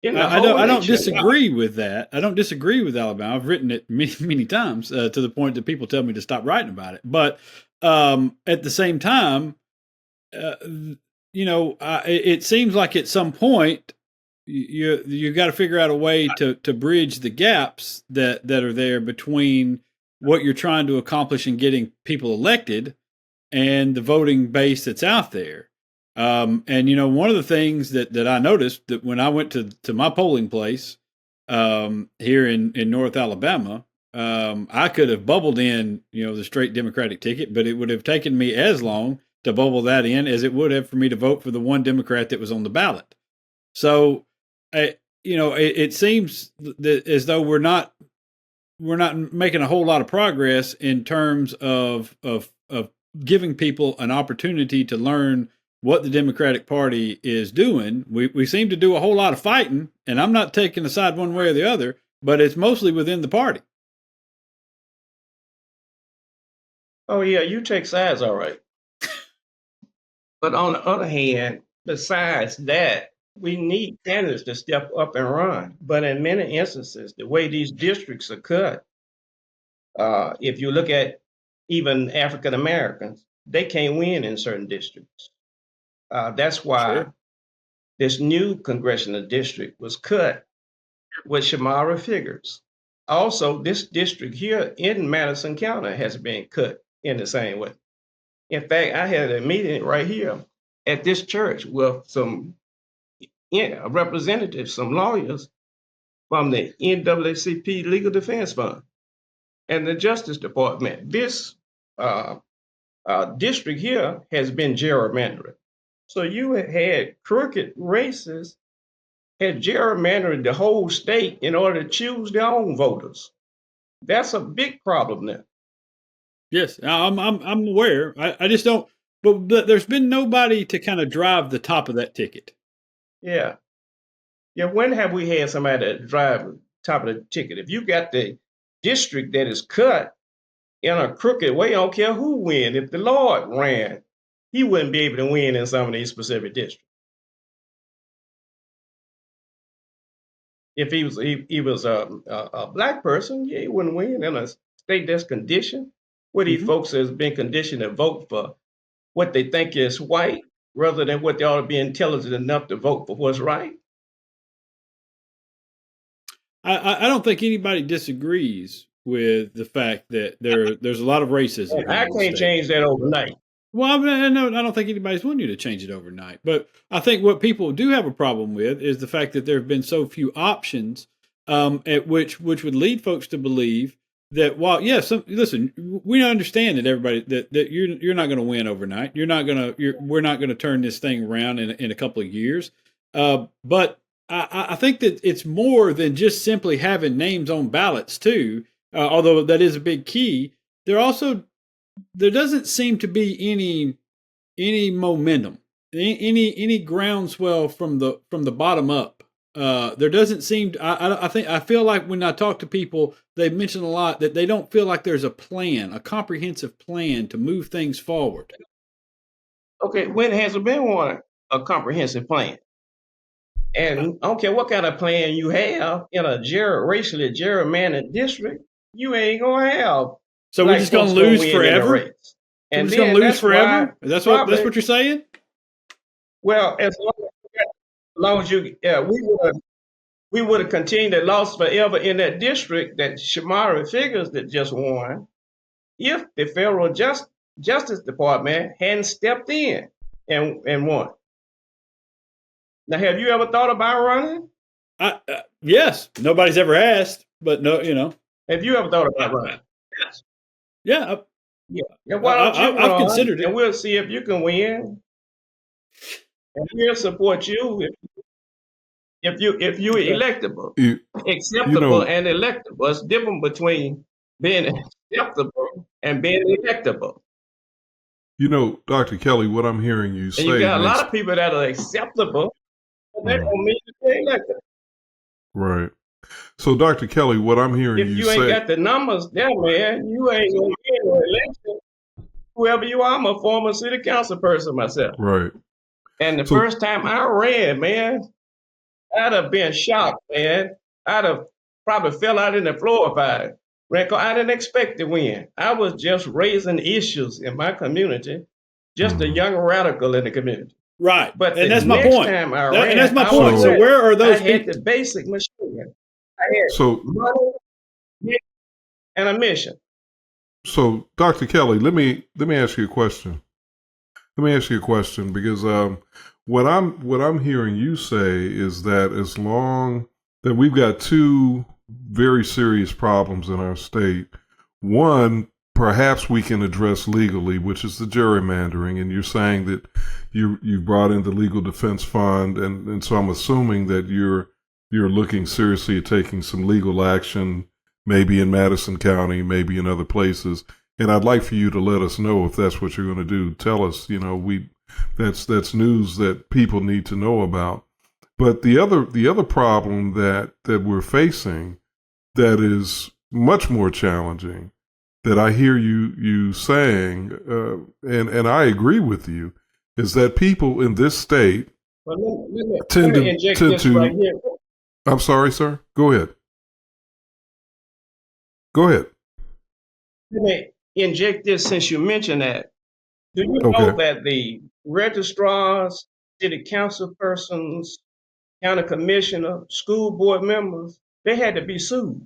[SPEAKER 1] I don't disagree with that. I don't disagree with Alabama. I've written it many, many times to the point that people tell me to stop writing about it. But at the same time, it seems like at some point you got to figure out a way to bridge the gaps that are there between what you're trying to accomplish in getting people elected and the voting base that's out there. And one of the things that I noticed that when I went to my polling place here in North Alabama, I could have bubbled in the straight Democratic ticket, but it would have taken me as long to bubble that in as it would have for me to vote for the one Democrat that was on the ballot. So, it seems that as though we're not making a whole lot of progress in terms of giving people an opportunity to learn what the Democratic Party is doing. We seem to do a whole lot of fighting, and I'm not taking a side one way or the other, but it's mostly within the party.
[SPEAKER 2] Oh yeah, you take sides, all right. But on the other hand, besides that, we need candidates to step up and run. But in many instances, the way these districts are cut, if you look at even African Americans, they can't win in certain districts. That's why this new congressional district was cut with Shamara figures. Also, this district here in Madison County has been cut in the same way. In fact, I had a meeting right here at this church with some representatives, some lawyers from the NAACP Legal Defense Fund and the Justice Department. This district here has been gerrymandered. So you had crooked races had gerrymandered the whole state in order to choose their own voters. That's a big problem now.
[SPEAKER 1] Yes, I'm aware. I just don't. But there's been nobody to kind of drive the top of that ticket.
[SPEAKER 2] Yeah. When have we had somebody to drive the top of the ticket? If you got the district that is cut in a crooked way, I don't care who wins. If the Lord ran, he wouldn't be able to win in some of these specific districts. If he was a black person, he wouldn't win in a state that's conditioned, where these folks has been conditioned to vote for what they think is white, rather than what they ought to be intelligent enough to vote for what's right.
[SPEAKER 1] I don't think anybody disagrees with the fact that there's a lot of racism.
[SPEAKER 2] And I can't change that overnight.
[SPEAKER 1] Well, I don't think anybody's wanting you to change it overnight. But I think what people do have a problem with is the fact that there have been so few options, at which would lead folks to believe that while listen, we understand that everybody that you're not going to win overnight. We're not going to turn this thing around in a couple of years. But I think that it's more than just simply having names on ballots too. Although that is a big key, there doesn't seem to be any momentum, any groundswell from the bottom up. There doesn't seem. I feel like when I talk to people, they mention a lot that they don't feel like there's a plan, a comprehensive plan to move things forward.
[SPEAKER 2] Okay, when has there been a comprehensive plan? And I don't care what kind of plan you have in a racially gerrymandered district, you ain't gonna have.
[SPEAKER 1] So we're just gonna lose forever. And we're gonna lose forever. That's what you're saying.
[SPEAKER 2] Well, as long as you, we would have continued to lose forever in that district that Shamari figures that just won, if the federal Justice Department hadn't stepped in and won. Now, have you ever thought about running?
[SPEAKER 1] Yes. Nobody's ever asked, but no,
[SPEAKER 2] Have you ever thought about running? Yes.
[SPEAKER 1] Yeah.
[SPEAKER 2] And why don't you
[SPEAKER 1] I've considered it.
[SPEAKER 2] And we'll see if you can win. And we'll support you if you're electable. Acceptable and electable. It's different between being acceptable and being electable.
[SPEAKER 3] Dr. Kelley, what I'm hearing you say.
[SPEAKER 2] You got a lot of people that are acceptable, but they don't mean to be elected.
[SPEAKER 3] Right. So, Dr. Kelley, what I'm hearing you say.
[SPEAKER 2] If you ain't got the numbers there, man, you ain't going to get no election. Whoever you are, I'm a former city council person myself.
[SPEAKER 3] Right.
[SPEAKER 2] And the first time I ran, man, I'd have been shocked, man. I'd have probably fell out in the floor if I didn't expect to win. I was just raising issues in my community, just a young radical in the community.
[SPEAKER 1] Right.
[SPEAKER 2] But
[SPEAKER 1] And
[SPEAKER 2] the
[SPEAKER 1] that's my
[SPEAKER 2] next
[SPEAKER 1] point.
[SPEAKER 2] time I
[SPEAKER 1] And that's
[SPEAKER 2] ran,
[SPEAKER 1] my
[SPEAKER 2] I was
[SPEAKER 1] point. So
[SPEAKER 2] ready.
[SPEAKER 1] where are
[SPEAKER 2] I
[SPEAKER 1] those
[SPEAKER 2] had
[SPEAKER 1] people?
[SPEAKER 2] the basic machine. I had
[SPEAKER 3] So,
[SPEAKER 2] money and a mission.
[SPEAKER 3] so Dr. Kelley, let me ask you a question. Let me ask you a question because what I'm hearing you say is that as long that we've got two very serious problems in our state, one perhaps we can address legally, which is the gerrymandering, and you're saying that you brought in the legal defense fund, and so I'm assuming that you're looking seriously at taking some legal action, maybe in Madison County, maybe in other places. And I'd like for you to let us know if that's what you're going to do. Tell us, that's news that people need to know about. But the other problem that we're facing that is much more challenging, that I hear you saying, and I agree with you, is that people in this state
[SPEAKER 2] But let
[SPEAKER 3] tend
[SPEAKER 2] me inject this right here.
[SPEAKER 3] I'm sorry, sir. Go ahead. Go ahead.
[SPEAKER 2] Let me inject this since you mentioned that. Do you know
[SPEAKER 3] Okay.
[SPEAKER 2] that the registrars, city council persons, county commissioner, school board members, they had to be sued?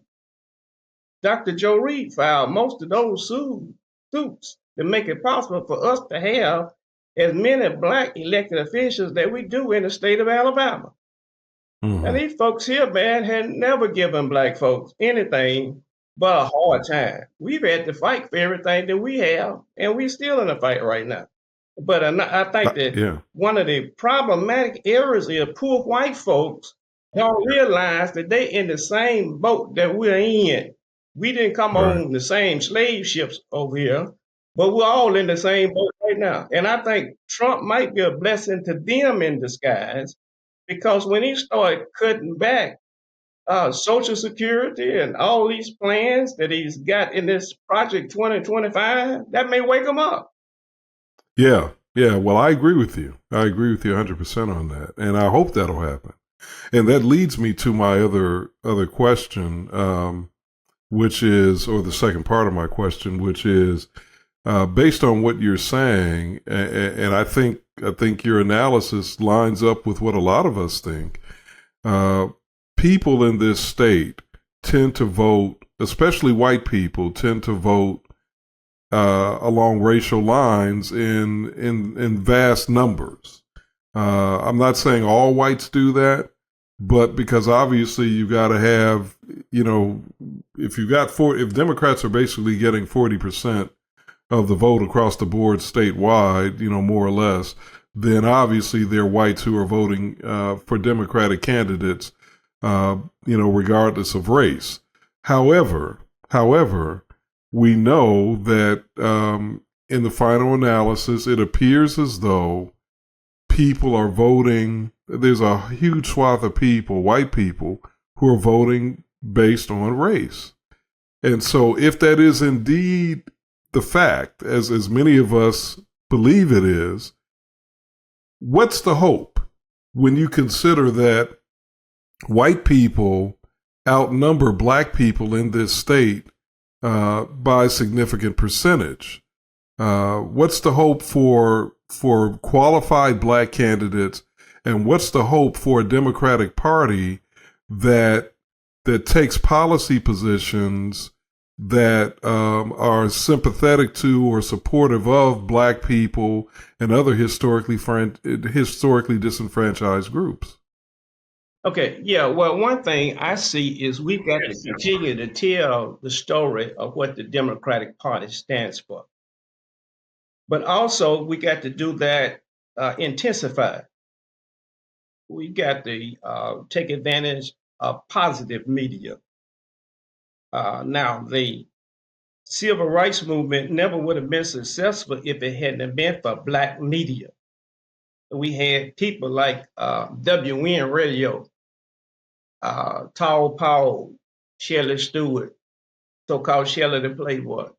[SPEAKER 2] Dr. Joe Reed filed most of those suits to make it possible for us to have as many black elected officials that we do in the state of Alabama. And these folks here, man, had never given black folks anything but a hard time. We've had to fight for everything that we have, and we're still in a fight right now. But I think that
[SPEAKER 3] Yeah.
[SPEAKER 2] one of the problematic areas is poor white folks don't realize that they in the same boat that we're in. We didn't come
[SPEAKER 3] Right.
[SPEAKER 2] on the same slave ships over here, but we're all in the same boat right now. And I think Trump might be a blessing to them in disguise because when he started cutting back Social Security and all these plans that he's got in this Project 2025, that may wake him up.
[SPEAKER 3] Yeah. Yeah. Well, I agree with you. I agree with you 100% on that. And I hope that'll happen. And that leads me to my other question, which is, or the second part of my question, which is, based on what you're saying, and I think your analysis lines up with what a lot of us think. People in this state tend to vote, especially white people, tend to vote along racial lines in vast numbers. I'm not saying all whites do that, but because obviously you got to have, if Democrats are basically getting 40% of the vote across the board statewide, more or less, then obviously they're whites who are voting for Democratic candidates, regardless of race. However, we know that in the final analysis, it appears as though people are voting. There's a huge swath of people, white people, who are voting based on race. And so if that is indeed the fact, as many of us believe it is, what's the hope when you consider that white people outnumber black people in this state by a significant percentage? What's the hope for qualified black candidates, and what's the hope for a Democratic Party that takes policy positions that are sympathetic to or supportive of black people and other historically disenfranchised groups?
[SPEAKER 2] Okay, yeah. Well, one thing I see is we've got to continue to tell the story of what the Democratic Party stands for. But also, we got to do that intensified. We got to take advantage of positive media. Now, the civil rights movement never would have been successful if it hadn't been for black media. We had people like WN Radio, Tall Paul, Shelley Stewart, so-called Shelley the Playboy.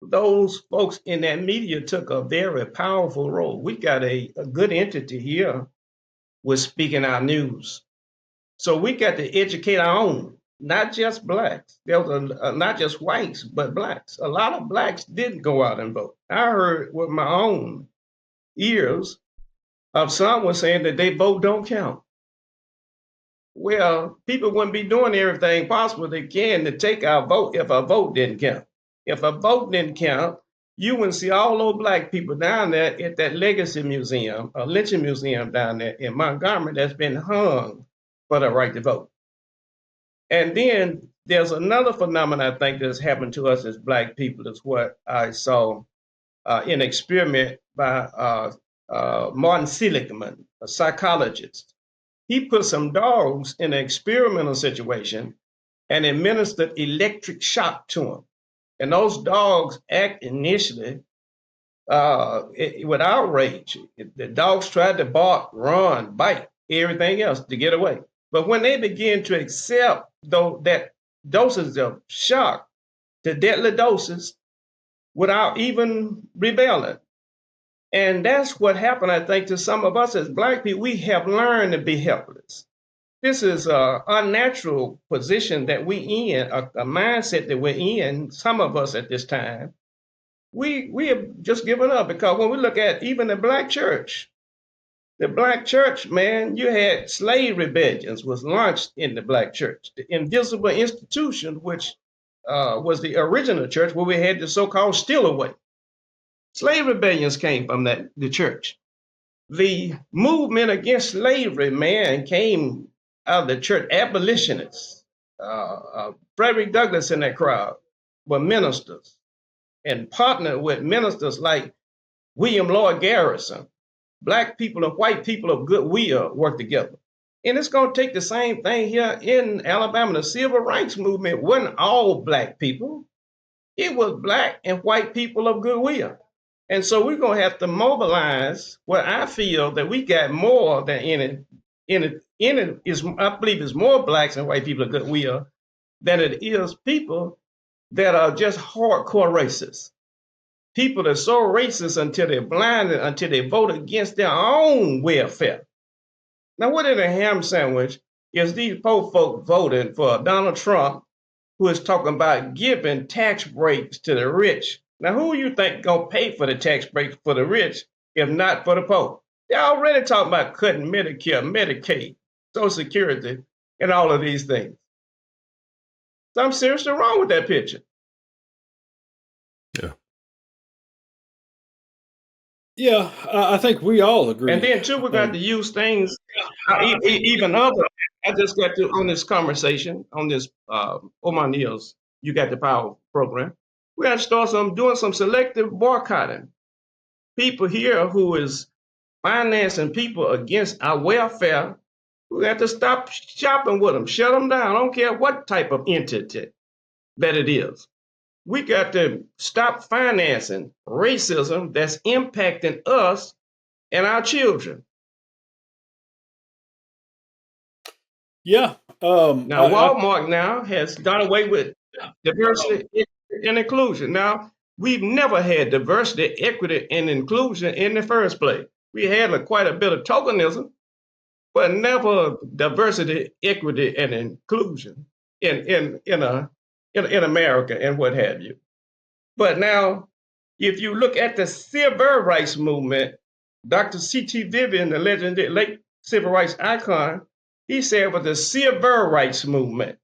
[SPEAKER 2] Those folks in that media took a very powerful role. We got a good entity here with Speaking Our News. So we got to educate our own, not just blacks. There was not just whites, but blacks. A lot of blacks didn't go out and vote. I heard with my own ears of someone saying that their vote don't count. Well, people wouldn't be doing everything possible they can to take our vote if our vote didn't count. If a vote didn't count, you wouldn't see all those black people down there at that Legacy Museum, a lynching museum down there in Montgomery that's been hung for the right to vote. And then there's another phenomenon I think that's happened to us as black people is what I saw in an experiment by Martin Seligman, a psychologist. He put some dogs in an experimental situation and administered electric shock to them. And those dogs act initially with outrage. The dogs tried to bark, run, bite, everything else to get away. But when they begin to accept that doses of shock, the deadly doses, without even rebelling. And that's what happened, I think, to some of us as black people. We have learned to be helpless. This is an unnatural position that we in, a mindset that we're in, some of us at this time. We have just given up because when we look at even the black church, man, you had slave rebellions was launched in the black church. The invisible institution, which was the original church where we had the so-called steal away. Slave rebellions came from the church. The movement against slavery, man, came out of the church. Abolitionists, Frederick Douglass in that crowd were ministers and partnered with ministers like William Lloyd Garrison. Black people and white people of goodwill work together. And it's going to take the same thing here in Alabama. The civil rights movement wasn't all black people. It was black and white people of goodwill. And so we're going to have to mobilize what I feel that we got more than in it is, I believe it's more blacks and white people of goodwill than it is people that are just hardcore racists. People that are so racist until they're blinded, until they vote against their own welfare. Now, what in a ham sandwich is these poor folk voting for Donald Trump, who is talking about giving tax breaks to the rich? Now, who you think gonna pay for the tax breaks for the rich if not for the poor? They're already talking about cutting Medicare, Medicaid, Social Security, and all of these things. Something seriously wrong with that picture.
[SPEAKER 3] Yeah.
[SPEAKER 1] Yeah, I think we all agree.
[SPEAKER 2] And then too, we got to use things even other. I just got to on this conversation on this Omar Neal's You Got the Power program. We got to start doing some selective boycotting. People here who is financing people against our welfare, we have to stop shopping with them, shut them down. I don't care what type of entity that it is. We got to stop financing racism that's impacting us and our children.
[SPEAKER 1] Yeah.
[SPEAKER 2] Now, Walmart now has done away with diversity and inclusion. Now, we've never had diversity, equity, and inclusion in the first place. We had quite a bit of tokenism, but never diversity, equity, and inclusion in America and what have you. But now, if you look at the civil rights movement, Dr. C.T. Vivian, the legendary late civil rights icon, he said it was the civil rights movement.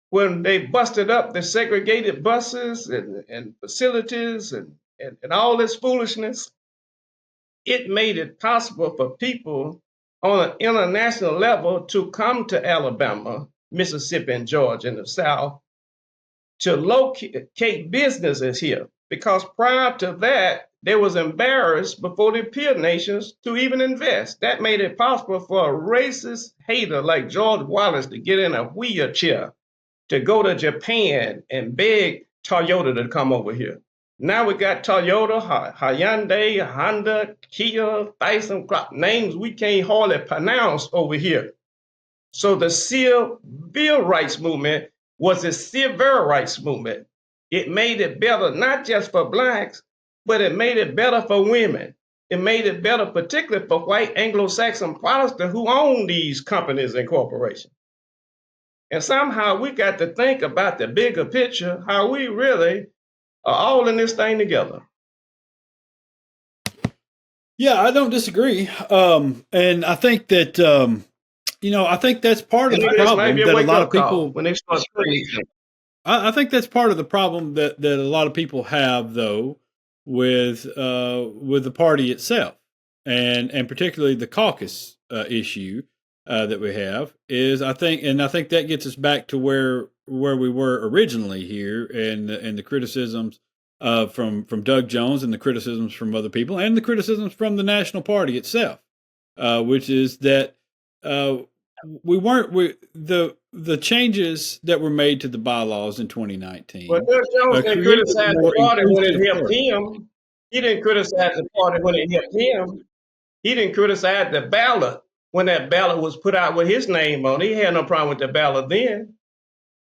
[SPEAKER 2] When they busted up the segregated buses and facilities and all this foolishness, it made it possible for people on an international level to come to Alabama, Mississippi, and Georgia in the South to locate businesses here. Because prior to that, they was embarrassed before the peer nations to even invest. That made it possible for a racist hater like George Wallace to get in a wheelchair, to go to Japan and beg Toyota to come over here. Now we got Toyota, Hyundai, Honda, Kia, Thyssen, names we can't hardly pronounce over here. So the civil rights movement was a civil rights movement. It made it better, not just for blacks, but it made it better for women. it made it better, particularly for white Anglo-Saxon Protestants who own these companies and corporations. And somehow we got to think about the bigger picture, how we really are all in this thing together.
[SPEAKER 1] Yeah, I don't disagree. And I think that, I think that's part of the problem that a lot of people,
[SPEAKER 2] when they start
[SPEAKER 1] I think that's part of the problem that a lot of people have, though, with the party itself, and particularly the caucus issue that we have is I think that gets us back to where we were originally here, and the criticisms from Doug Jones, and the criticisms from other people, and the criticisms from the National Party itself, which is that the changes that were made to the bylaws in 2019.
[SPEAKER 2] But Doug Jones didn't criticize the party when it helped him. He didn't criticize the party when it helped him. He didn't criticize the ballot when that ballot was put out with his name on it. He had no problem with the ballot then.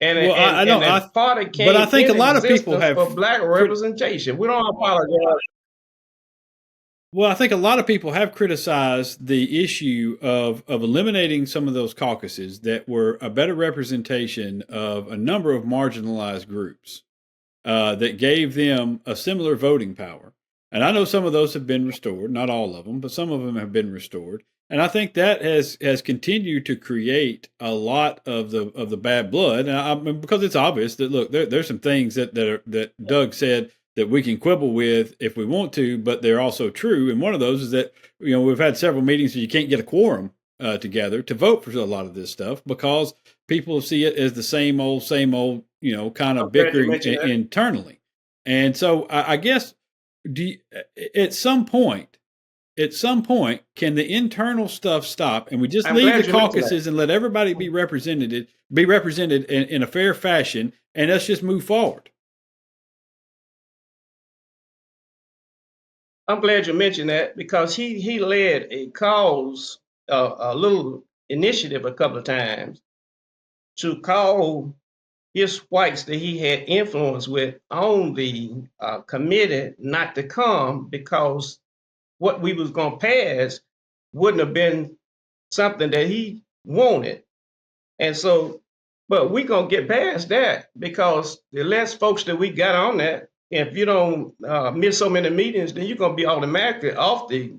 [SPEAKER 2] And the party came,
[SPEAKER 1] but I think a lot of people have
[SPEAKER 2] for black representation. We don't apologize.
[SPEAKER 1] Well, I think a lot of people have criticized the issue of eliminating some of those caucuses that were a better representation of a number of marginalized groups that gave them a similar voting power. And I know some of those have been restored, not all of them, but some of them have been restored. And I think that has continued to create a lot of the bad blood. And because it's obvious that, look, there's some things that Doug said that we can quibble with if we want to, but they're also true. And one of those is that, we've had several meetings where you can't get a quorum together to vote for a lot of this stuff because people see it as the same old, kind of bickering internally. And so I guess at some point, can the internal stuff stop and we just leave the caucuses and let everybody be represented in a fair fashion, and let's just move forward?
[SPEAKER 2] I'm glad you mentioned that because he led a cause, a little initiative a couple of times to call his whites that he had influence with on the committee not to come because what we was going to pass wouldn't have been something that he wanted. And so, but we going to get past that because the less folks that we got on that, if you don't miss so many meetings, then you're going to be automatically off the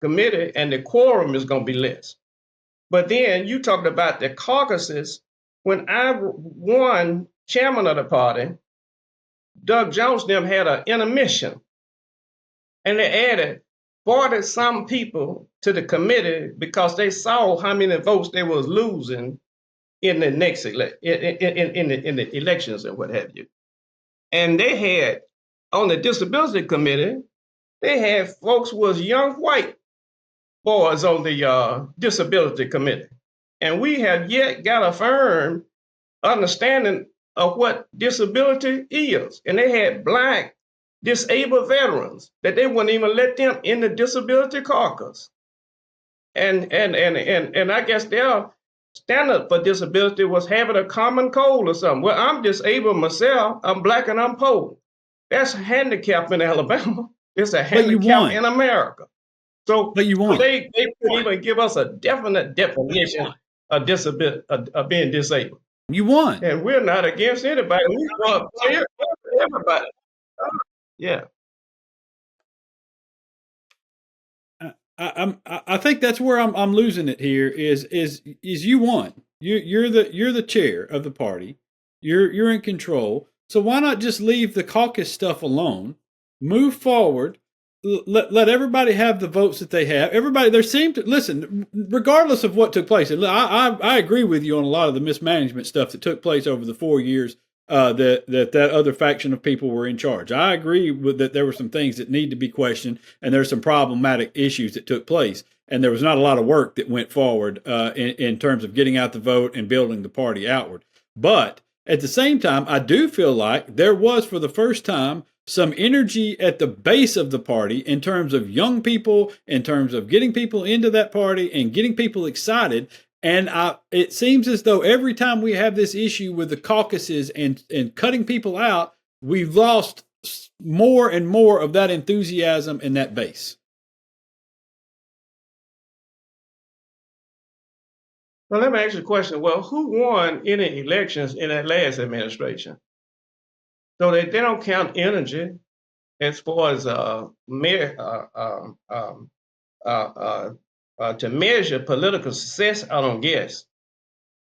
[SPEAKER 2] committee and the quorum is going to be less. But then you talked about the caucuses. When I won chairman of the party, Doug Jones them had an intermission and they added 40-some people to the committee because they saw how many votes they was losing in the next in the elections and what have you. And they had, on the disability committee, they had folks who was young white boys on the disability committee. And we have yet got a firm understanding of what disability is. And they had black disabled veterans that they wouldn't even let them in the disability caucus. And I guess their standard for disability was having a common cold or something. Well, I'm disabled myself. I'm black and I'm poor. That's a handicap in Alabama. It's a handicap in America. So they couldn't even give us a definite definition of disability, of being disabled.
[SPEAKER 1] You won.
[SPEAKER 2] And we're not against anybody. We want everybody. Yeah.
[SPEAKER 1] I think that's where I'm losing it here is you won. You're the chair of the party. You're in control. So why not just leave the caucus stuff alone? Move forward. Let everybody have the votes that they have. Everybody there seemed to listen, regardless of what took place. And I agree with you on a lot of the mismanagement stuff that took place over the 4 years that other faction of people were in charge. I agree with that. There were some things that need to be questioned, and there's some problematic issues that took place, and there was not a lot of work that went forward in terms of getting out the vote and building the party outward. But at the same time, I do feel like there was, for the first time, some energy at the base of the party in terms of young people, in terms of getting people into that party and getting people excited. And it seems as though every time we have this issue with the caucuses and cutting people out, we've lost more and more of that enthusiasm and that base.
[SPEAKER 2] Well, let me ask you a question. Well, who won any elections in that last administration? So they don't count energy as far as to measure political success. I don't guess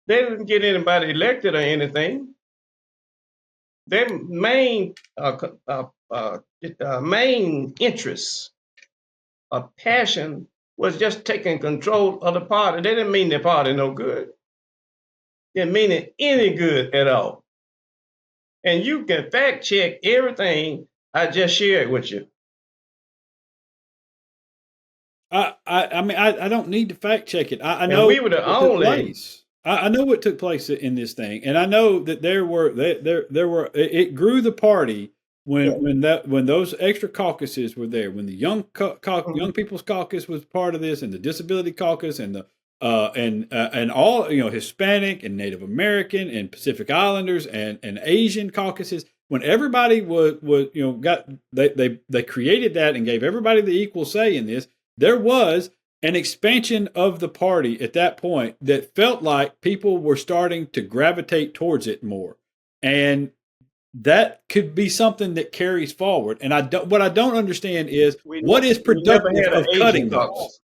[SPEAKER 2] they didn't get anybody elected or anything. Their main interest or passion was just taking control of the party. They didn't mean the party no good. They didn't mean it any good at all. And you can fact check everything I just shared with you.
[SPEAKER 1] I don't need to fact check it. I
[SPEAKER 2] And
[SPEAKER 1] know
[SPEAKER 2] we were the
[SPEAKER 1] what took
[SPEAKER 2] only.
[SPEAKER 1] place. I know what took place in this thing, and I know that there were it grew the party when those extra caucuses were there, when the young people's caucus was part of this, and the disability caucus, and the and all Hispanic and Native American and Pacific Islanders and Asian caucuses. When everybody was got they created that and gave everybody the equal say in this. There was an expansion of the party at that point that felt like people were starting to gravitate towards it more. And that could be something that carries forward. And what I don't understand is what is productive of cutting those?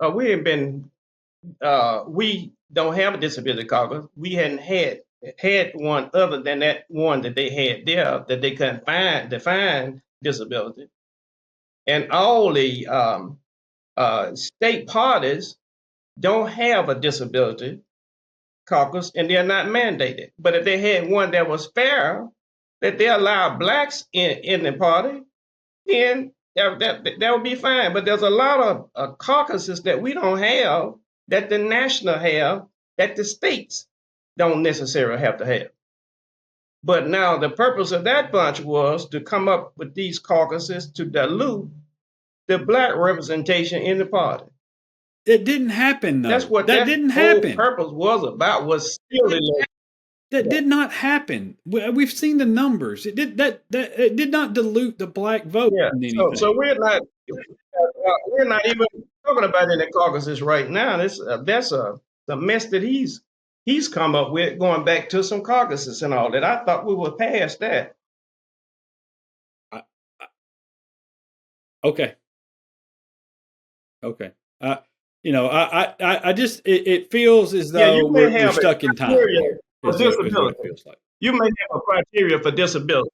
[SPEAKER 2] We don't have a disability caucus. We hadn't had one other than that one that they had there that they couldn't define disability. And all the state parties don't have a disability caucus, and they're not mandated. But if they had one that was fair, that they allow blacks in the party, then that would be fine. But there's a lot of caucuses that we don't have, that the national have, that the states don't necessarily have to have. But now the purpose of that bunch was to come up with these caucuses to dilute the black representation in the party.
[SPEAKER 1] It didn't happen, though.
[SPEAKER 2] That's what
[SPEAKER 1] that didn't happen.
[SPEAKER 2] Purpose was about. Was still
[SPEAKER 1] that did not happen. We've seen the numbers. It did not dilute the black vote.
[SPEAKER 2] Yeah. So we're not even talking about any caucuses right now. That's the mess that he's come up with, going back to some caucuses and all that. I thought we were past that.
[SPEAKER 1] Okay. I just it feels as though we're stuck in time.
[SPEAKER 2] For disability. You may have a criteria for disability.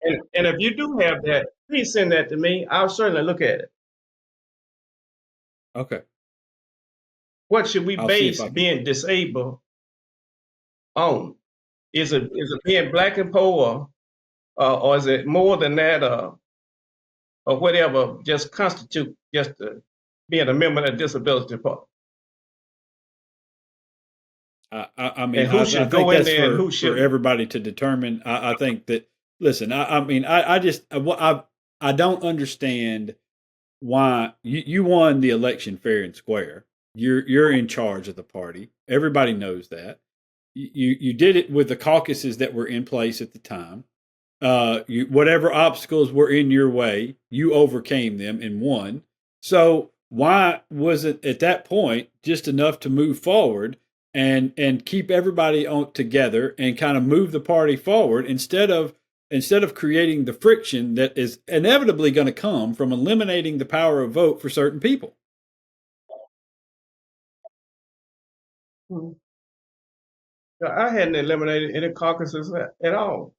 [SPEAKER 2] And if you do have that, please send that to me. I'll certainly look at it.
[SPEAKER 1] Okay.
[SPEAKER 2] What should we base being disabled on? Is it being black and poor, or is it more than that, or whatever just constitute just being a member of the disability party?
[SPEAKER 1] I mean, who should go in there and who should, for everybody to determine. I think that. Listen, I don't understand why you won the election fair and square. You're in charge of the party. Everybody knows that. You did it with the caucuses that were in place at the time. Whatever obstacles were in your way, you overcame them and won. So why was it at that point just enough to move forward and keep everybody together and kind of move the party forward instead of creating the friction that is inevitably going to come from eliminating the power of vote for certain people?
[SPEAKER 2] I hadn't eliminated any caucuses at all.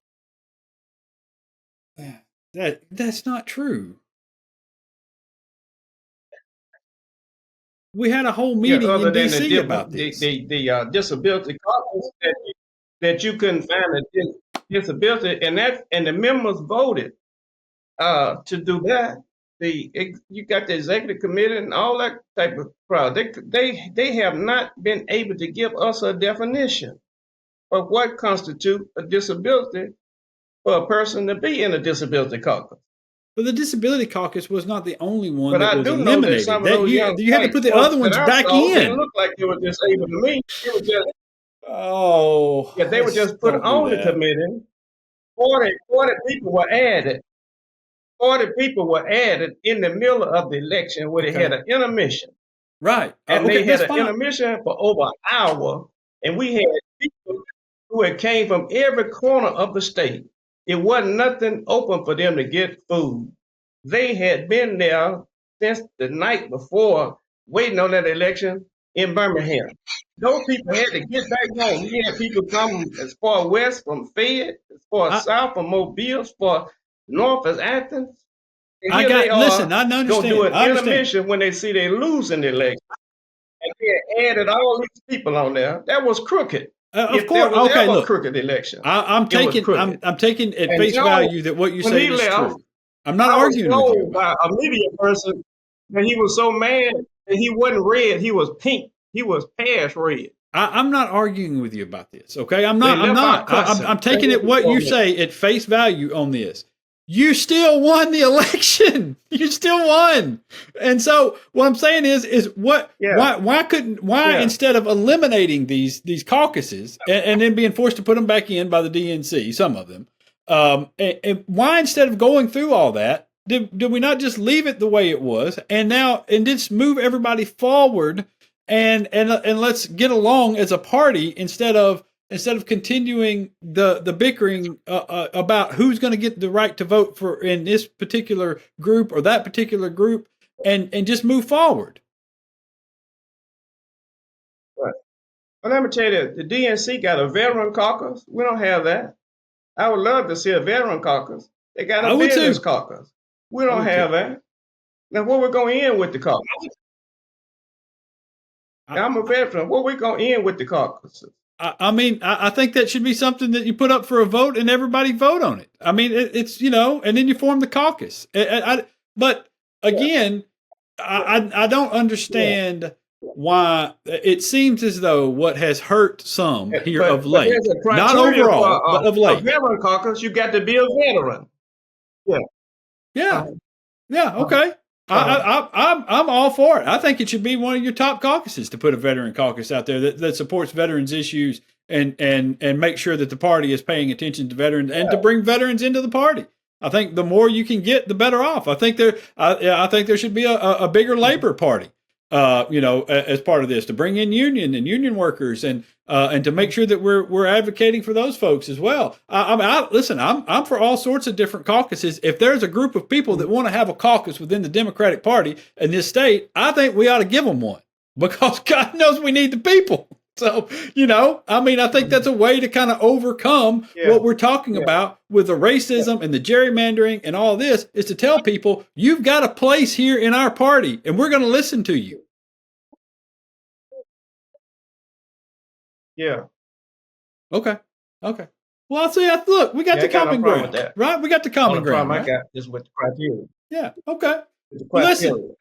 [SPEAKER 1] That's not true. We had a whole meeting in D.C. about this.
[SPEAKER 2] The disability caucus that you couldn't find a disability, and the members voted to do that. You got the executive committee and all that type of crowd. They have not been able to give us a definition of what constitutes a disability for a person to be in a disability caucus.
[SPEAKER 1] But the disability caucus was not the only one that was eliminated. You had to put the other ones back in.
[SPEAKER 2] They looked like they were disabled to me. It was just, they were just put on the committee. 40 people were added. 40 people were added in the middle of the election where they had an intermission.
[SPEAKER 1] Right.
[SPEAKER 2] And
[SPEAKER 1] Okay,
[SPEAKER 2] they had
[SPEAKER 1] that's
[SPEAKER 2] an
[SPEAKER 1] fine.
[SPEAKER 2] intermission for over an hour. And we had people who had came from every corner of the state. It wasn't nothing open for them to get food. They had been there since the night before, waiting on that election in Birmingham. Those people had to get back home. We had people come as far west from Fayette, as far
[SPEAKER 1] I,
[SPEAKER 2] south from Mobile, as far north as Athens. And
[SPEAKER 1] I
[SPEAKER 2] here they
[SPEAKER 1] got, listen,
[SPEAKER 2] are
[SPEAKER 1] I
[SPEAKER 2] gonna do
[SPEAKER 1] understand.
[SPEAKER 2] an
[SPEAKER 1] I understand.
[SPEAKER 2] intermission when they see they losing the election. And they added all these people on there. That was crooked.
[SPEAKER 1] Of
[SPEAKER 2] If there
[SPEAKER 1] course.
[SPEAKER 2] was
[SPEAKER 1] Okay,
[SPEAKER 2] ever a
[SPEAKER 1] look,
[SPEAKER 2] crooked election,
[SPEAKER 1] I'm
[SPEAKER 2] it was
[SPEAKER 1] taking,
[SPEAKER 2] crooked.
[SPEAKER 1] I'm taking at
[SPEAKER 2] And
[SPEAKER 1] face
[SPEAKER 2] Joe,
[SPEAKER 1] value that what you
[SPEAKER 2] when
[SPEAKER 1] said
[SPEAKER 2] he
[SPEAKER 1] is
[SPEAKER 2] left,
[SPEAKER 1] true. I'm not
[SPEAKER 2] I was
[SPEAKER 1] arguing with you
[SPEAKER 2] told
[SPEAKER 1] about
[SPEAKER 2] by
[SPEAKER 1] it.
[SPEAKER 2] a media person that he was so mad that he wasn't red, he was pink. He was past red.
[SPEAKER 1] I'm not arguing with you about this. Okay, I'm
[SPEAKER 2] They
[SPEAKER 1] not. I'm
[SPEAKER 2] left
[SPEAKER 1] not.
[SPEAKER 2] out cussing.
[SPEAKER 1] I'm
[SPEAKER 2] That's
[SPEAKER 1] taking
[SPEAKER 2] what
[SPEAKER 1] it
[SPEAKER 2] he
[SPEAKER 1] what
[SPEAKER 2] told
[SPEAKER 1] you
[SPEAKER 2] me.
[SPEAKER 1] say at face value on this. You still won the election. You still won. And so what I'm saying is what?
[SPEAKER 2] Yeah,
[SPEAKER 1] Why
[SPEAKER 2] yeah.
[SPEAKER 1] instead of eliminating these caucuses and then being forced to put them back in by the DNC, some of them, and why instead of going through all that, did we not just leave it the way it was and just move everybody forward and let's get along as a party instead of continuing the bickering about who's going to get the right to vote for in this particular group or that particular group, and just move forward.
[SPEAKER 2] Right. Well, let me tell you, the DNC got a veteran caucus. We don't have that. I would love to see a veteran caucus. They got
[SPEAKER 1] I
[SPEAKER 2] a
[SPEAKER 1] would
[SPEAKER 2] business
[SPEAKER 1] too.
[SPEAKER 2] caucus. We
[SPEAKER 1] I
[SPEAKER 2] don't
[SPEAKER 1] would too.
[SPEAKER 2] have that. Now, what we're going to end with the caucus?
[SPEAKER 1] I,
[SPEAKER 2] I'm a veteran. What we going to end with the caucus?
[SPEAKER 1] I mean, I think that should be something that you put up for a vote and everybody vote on it. I mean, it's and then you form the caucus. But
[SPEAKER 2] Yeah,
[SPEAKER 1] again, I don't
[SPEAKER 2] yeah.
[SPEAKER 1] understand why it seems as though what has hurt some here of
[SPEAKER 2] But there's
[SPEAKER 1] late,
[SPEAKER 2] a
[SPEAKER 1] not
[SPEAKER 2] criteria for
[SPEAKER 1] overall, but of
[SPEAKER 2] a
[SPEAKER 1] late.
[SPEAKER 2] veteran caucus. You got to be a veteran. Yeah.
[SPEAKER 1] Yeah,
[SPEAKER 2] Uh,
[SPEAKER 1] yeah,
[SPEAKER 2] uh,
[SPEAKER 1] okay.
[SPEAKER 2] uh,
[SPEAKER 1] I'm all for it. I think it should be one of your top caucuses to put a veteran caucus out there that supports veterans issues and make sure that the party is paying attention to veterans and to bring veterans into the party. I think the more you can get, the better off. I think there should be a bigger labor party, as part of this to bring in union workers and to make sure that we're advocating for those folks as well. Listen, I'm for all sorts of different caucuses. If there's a group of people that want to have a caucus within the Democratic Party in this state, I think we ought to give them one because God knows we need the people. So, I think that's a way to kind of overcome
[SPEAKER 2] yeah,
[SPEAKER 1] what we're talking
[SPEAKER 2] yeah,
[SPEAKER 1] about with the
[SPEAKER 2] yeah,
[SPEAKER 1] racism and the gerrymandering and all this is to tell people you've got a place here in our party and we're going to listen to you.
[SPEAKER 2] yeah.
[SPEAKER 1] Okay. Okay. Well, I'll see. Look, we got
[SPEAKER 2] Yeah, I
[SPEAKER 1] the
[SPEAKER 2] got no
[SPEAKER 1] common
[SPEAKER 2] problem with
[SPEAKER 1] ground,
[SPEAKER 2] that.
[SPEAKER 1] right? We got the common
[SPEAKER 2] Only
[SPEAKER 1] ground,
[SPEAKER 2] problem I
[SPEAKER 1] right?
[SPEAKER 2] got is with the criteria.
[SPEAKER 1] Yeah. Okay.
[SPEAKER 2] With the
[SPEAKER 1] Well, listen,
[SPEAKER 2] criteria.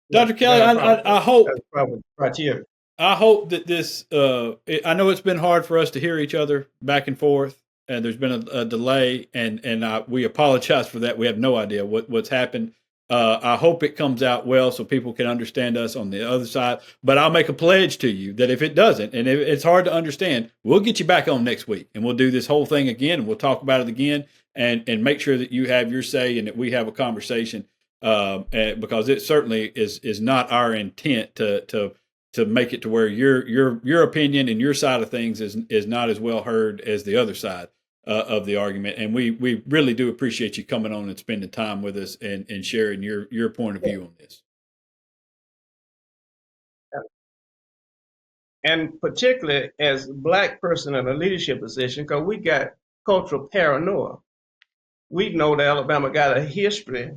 [SPEAKER 2] Yeah,
[SPEAKER 1] Dr.
[SPEAKER 2] I
[SPEAKER 1] Kelley,
[SPEAKER 2] got a problem with
[SPEAKER 1] I
[SPEAKER 2] that. Got
[SPEAKER 1] hope
[SPEAKER 2] a problem with the criteria.
[SPEAKER 1] I hope that this. I know it's been hard for us to hear each other back and forth, and there's been a delay, and we apologize for that. We have no idea what's happened. I hope it comes out well so people can understand us on the other side. But I'll make a pledge to you that if it doesn't, and if it's hard to understand, we'll get you back on next week, and we'll do this whole thing again, and we'll talk about it again, and make sure that you have your say and that we have a conversation. Because it certainly is not our intent to make it to where your opinion and your side of things is not as well heard as the other side of the argument. And we really do appreciate you coming on and spending time with us and sharing your point of view on this.
[SPEAKER 2] And particularly as a black person in a leadership position, because we got cultural paranoia. We know that Alabama got a history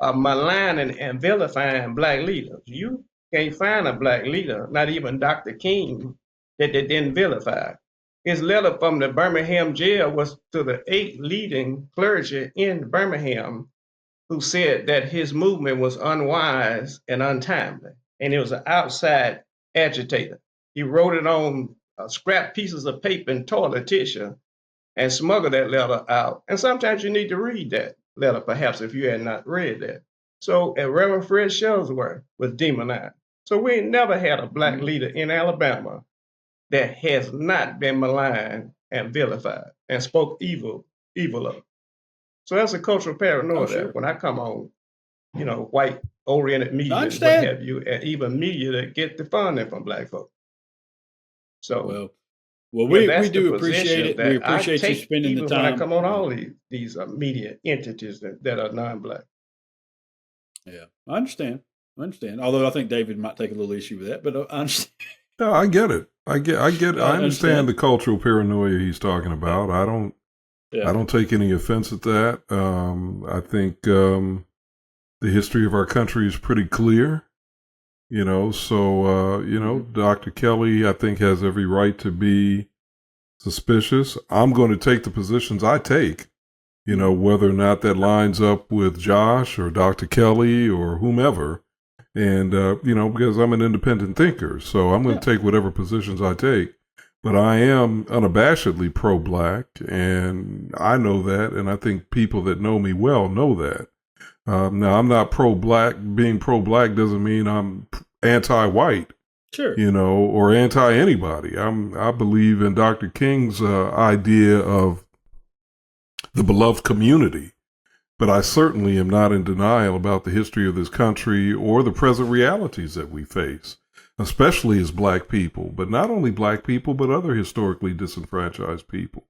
[SPEAKER 2] of maligning and vilifying black leaders. You can't find a black leader, not even Dr. King, that they didn't vilify. His letter from the Birmingham jail was to the 8 leading clergy in Birmingham who said that his movement was unwise and untimely, and he was an outside agitator. He wrote it on scrap pieces of paper and toilet tissue and smuggled that letter out. And sometimes you need to read that letter, perhaps, if you had not read that. So, and Reverend Fred Shellsworth was demonized. So we ain't never had a black leader in Alabama that has not been maligned and vilified and spoke evil of. So that's a cultural paranoia
[SPEAKER 1] sure.
[SPEAKER 2] that when I come on, white oriented media and what have you, and even media that get the funding from black folks. So
[SPEAKER 1] we do appreciate it. We appreciate you spending the time.
[SPEAKER 2] When I come on all these media entities that are non-black.
[SPEAKER 1] Yeah, I understand. Although I think David might take a little issue with that, but I understand.
[SPEAKER 3] No, I get it. I understand the cultural paranoia he's talking about. I don't take any offense at that. I think the history of our country is pretty clear. Dr. Kelley, I think, has every right to be suspicious. I'm going to take the positions I take, whether or not that lines up with Josh or Dr. Kelley or whomever. And, because I'm an independent thinker, so I'm going to take whatever positions I take. But I am unabashedly pro-black, and I know that, and I think people that know me well know that. Now, I'm not pro-black. Being pro-black doesn't mean I'm anti-white,
[SPEAKER 1] sure,
[SPEAKER 3] or anti-anybody. I believe in Dr. King's idea of the beloved community, but I certainly am not in denial about the history of this country or the present realities that we face, especially as black people, but not only black people, but other historically disenfranchised people.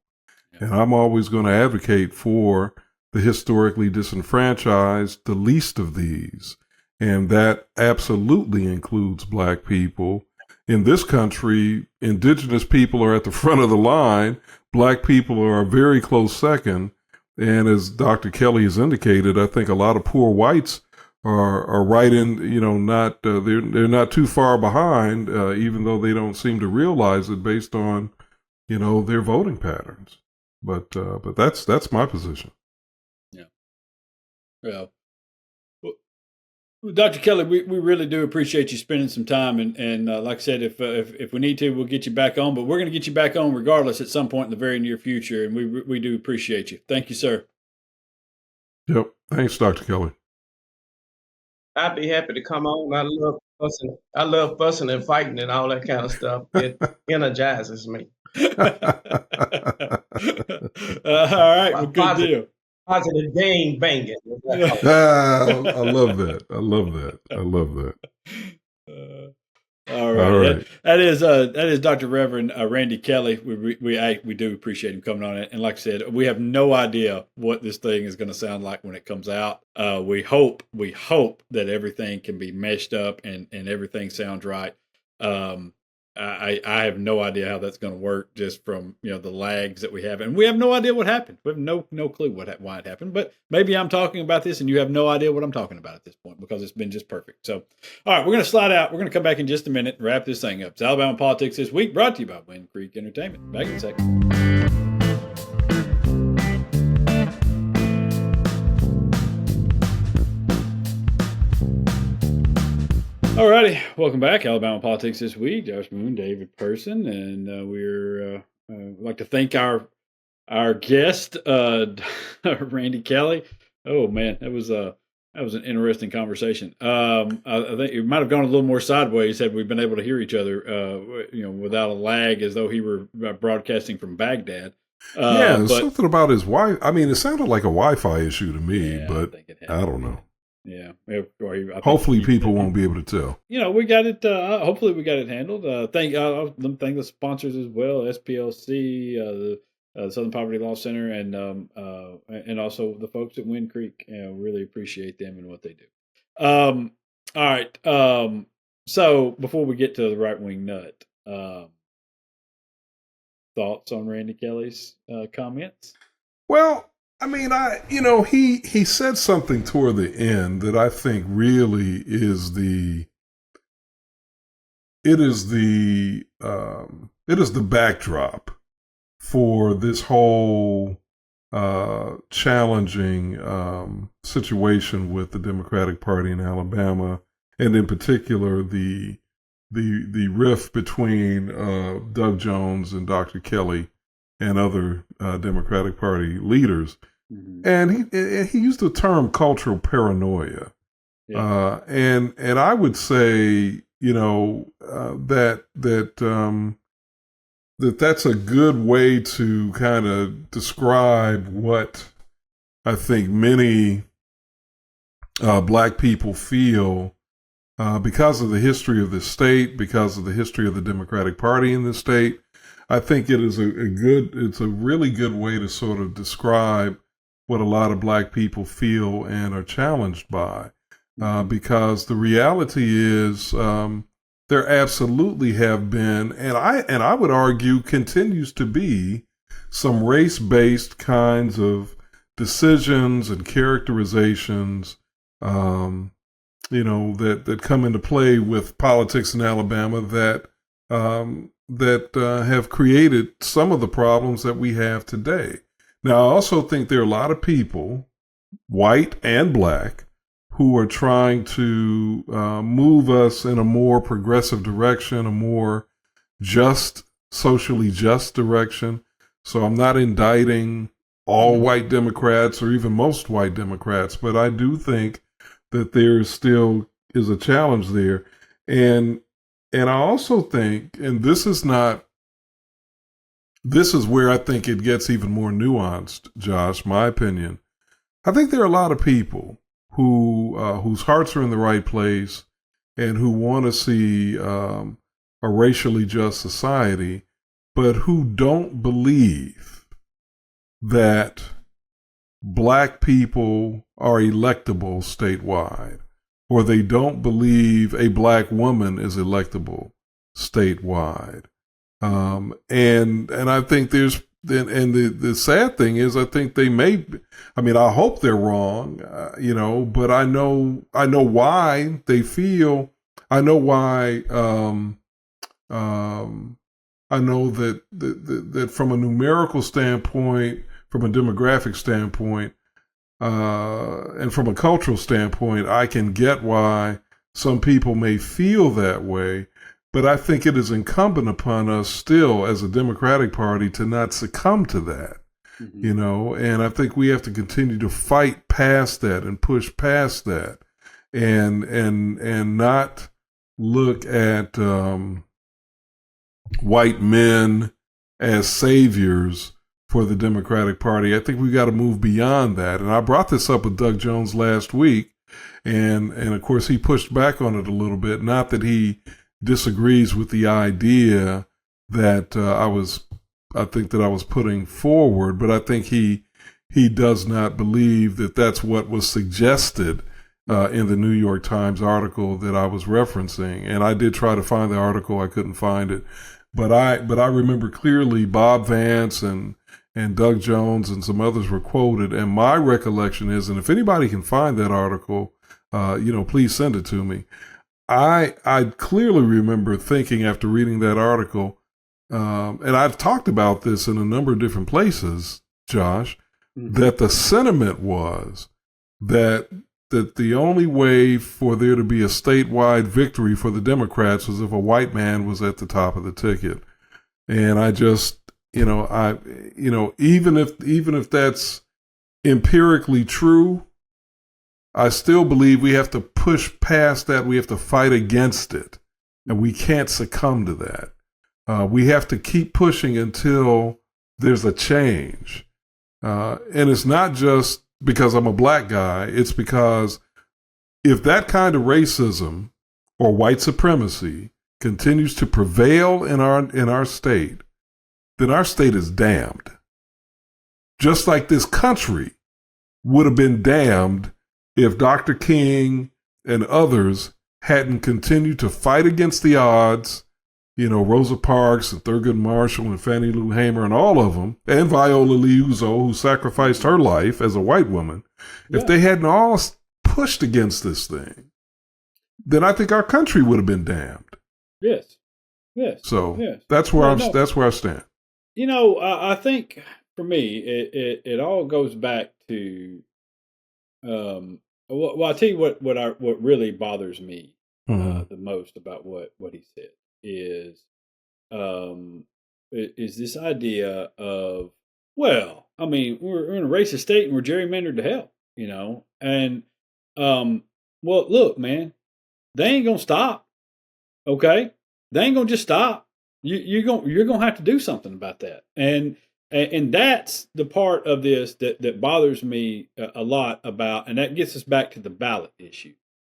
[SPEAKER 3] And I'm always going to advocate for the historically disenfranchised, the least of these. And that absolutely includes black people. In this country, indigenous people are at the front of the line. Black people are a very close second. And as Dr. Kelley has indicated, I think a lot of poor whites are right in, they're not too far behind, even though they don't seem to realize it based on, their voting patterns. But that's my position.
[SPEAKER 1] Yeah. Well, Dr. Kelley, we really do appreciate you spending some time, and like I said, if we need to, we'll get you back on. But we're going to get you back on regardless at some point in the very near future, and we do appreciate you. Thank you, sir.
[SPEAKER 3] Yep. Thanks, Dr. Kelley.
[SPEAKER 2] I'd be happy to come on. I love fussing and fighting and all that kind of stuff. It energizes me.
[SPEAKER 1] All right, well, good deal.
[SPEAKER 2] Positive game banging.
[SPEAKER 3] I love that.
[SPEAKER 1] All right. That is Dr. Reverend Randy Kelley. We do appreciate him coming on it. And like I said, we have no idea what this thing is going to sound like when it comes out. We hope that everything can be meshed up and everything sounds right. I have no idea how that's going to work just from, the lags that we have. And we have no idea what happened. We have no clue why it happened. But maybe I'm talking about this and you have no idea what I'm talking about at this point because it's been just perfect. So, all right, we're going to slide out. We're going to come back in just a minute and wrap this thing up. It's Alabama Politics This Week, brought to you by Wind Creek Entertainment. Back in a second. All righty, welcome back. Alabama Politics This Week. Josh Moon, David Person, and we'd like to thank our guest, Randy Kelley. Oh man, that was an interesting conversation. I think it might have gone a little more sideways had we been able to hear each other, without a lag, as though he were broadcasting from Baghdad.
[SPEAKER 3] Something about his wife. I mean, it sounded like a Wi-Fi issue to me, but I don't know.
[SPEAKER 1] Yeah.
[SPEAKER 3] Hopefully people won't be able to tell.
[SPEAKER 1] We got it. Hopefully we got it handled. Thank the sponsors as well, SPLC, the Southern Poverty Law Center, and also the folks at Wind Creek. Really appreciate them and what they do. All right. So before we get to the Rightwing Nut, thoughts on Randy Kelley's comments?
[SPEAKER 3] Well, I mean, he said something toward the end that I think really is the backdrop for this whole challenging situation with the Democratic Party in Alabama, and in particular the rift between Doug Jones and Dr. Kelley and other Democratic Party leaders. Mm-hmm. And he used the term cultural paranoia. Yeah. And I would say, that's a good way to kind of describe what I think many black people feel because of the history of the state, because of the history of the Democratic Party in the state. I think it is it's a really good way to sort of describe what a lot of black people feel and are challenged by. Because the reality is there absolutely have been, and I would argue continues to be, some race-based kinds of decisions and characterizations, that come into play with politics in Alabama that have created some of the problems that we have today. Now, I also think there are a lot of people, white and black, who are trying to move us in a more progressive direction, a more just, socially just direction. So I'm not indicting all white Democrats or even most white Democrats, but I do think that there still is a challenge there. And I also think, and this is where I think it gets even more nuanced, Josh, my opinion. I think there are a lot of people whose hearts are in the right place and who want to see a racially just society, but who don't believe that black people are electable statewide, or they don't believe a black woman is electable statewide. And I think the sad thing is, I think they may, I hope they're wrong, but I know why they feel, I know why, I know that from a numerical standpoint, from a demographic standpoint, and from a cultural standpoint, I can get why some people may feel that way. But I think it is incumbent upon us still as a Democratic Party to not succumb to that, and I think we have to continue to fight past that and push past that and not look at white men as saviors for the Democratic Party. I think we've got to move beyond that. And I brought this up with Doug Jones last week, and of course he pushed back on it a little bit. Not that he disagrees with the idea that I was putting forward, but I think he does not believe that that's what was suggested in the New York Times article that I was referencing. And I did try to find the article, I couldn't find it, but I remember clearly Bob Vance and Doug Jones and some others were quoted. And my recollection is, and if anybody can find that article, please send it to me. I clearly remember thinking after reading that article, and I've talked about this in a number of different places, Josh, that the sentiment was that the only way for there to be a statewide victory for the Democrats was if a white man was at the top of the ticket. And I just, even if that's empirically true, I still believe we have to push past that. We have to fight against it, and we can't succumb to that. We have to keep pushing until there's a change. And it's not just because I'm a black guy. It's because if that kind of racism or white supremacy continues to prevail in our state, then our state is damned. Just like this country would have been damned if Dr. King and others hadn't continued to fight against the odds, Rosa Parks and Thurgood Marshall and Fannie Lou Hamer and all of them, and Viola Liuzzo, who sacrificed her life as a white woman, if they hadn't all pushed against this thing, then I think our country would have been damned.
[SPEAKER 1] Yes.
[SPEAKER 3] So that's where I stand.
[SPEAKER 1] I think for me, it all goes back to, well, I'll tell you what really bothers me the most about what he said is this idea of, well, we're in a racist state and we're gerrymandered to hell, and well, look, man, they ain't gonna stop. Okay, they ain't gonna just stop. You're gonna have to do something about that. And And that's the part of this that bothers me a lot about, and that gets us back to the ballot issue.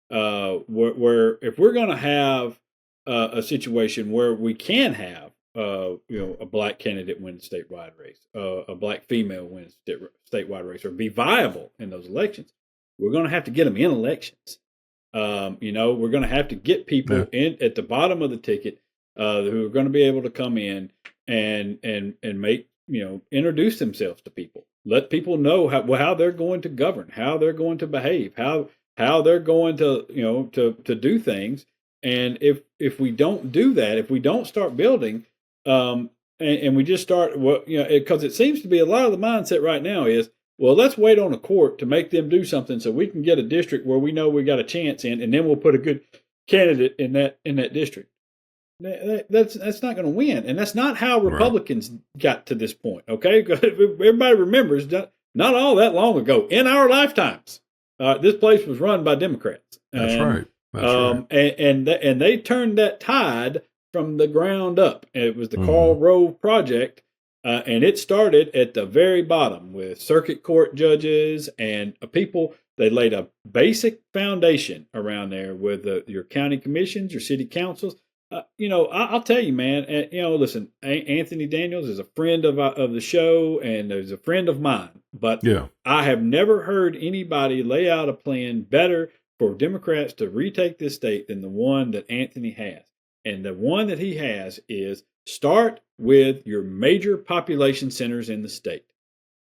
[SPEAKER 1] Where if we're going to have a situation where we can have, a black candidate win the statewide race, a black female win a statewide race, or be viable in those elections, we're going to have to get them in elections. We're going to have to get people in at the bottom of the ticket who are going to be able to come in and make, introduce themselves to people, let people know how they're going to govern, how they're going to behave, how they're going to, to do things. And if we don't do that, if we don't start building, and we just start, because it seems to be a lot of the mindset right now is, well, let's wait on a court to make them do something so we can get a district where we know we got a chance in, and then we'll put a good candidate in that district. That's not going to win, and that's not how Republicans got to this point. Okay, everybody remembers not all that long ago in our lifetimes, this place was run by Democrats.
[SPEAKER 3] That's right.
[SPEAKER 1] And they turned that tide from the ground up. It was the Karl Rove Project. And it started at the very bottom with circuit court judges and people. They laid a basic foundation around there with your county commissions, your city councils. I'll tell you, man. Listen, Anthony Daniels is a friend of the show, and is a friend of mine. But I have never heard anybody lay out a plan better for Democrats to retake this state than the one that Anthony has. And the one that he has is start with your major population centers in the state.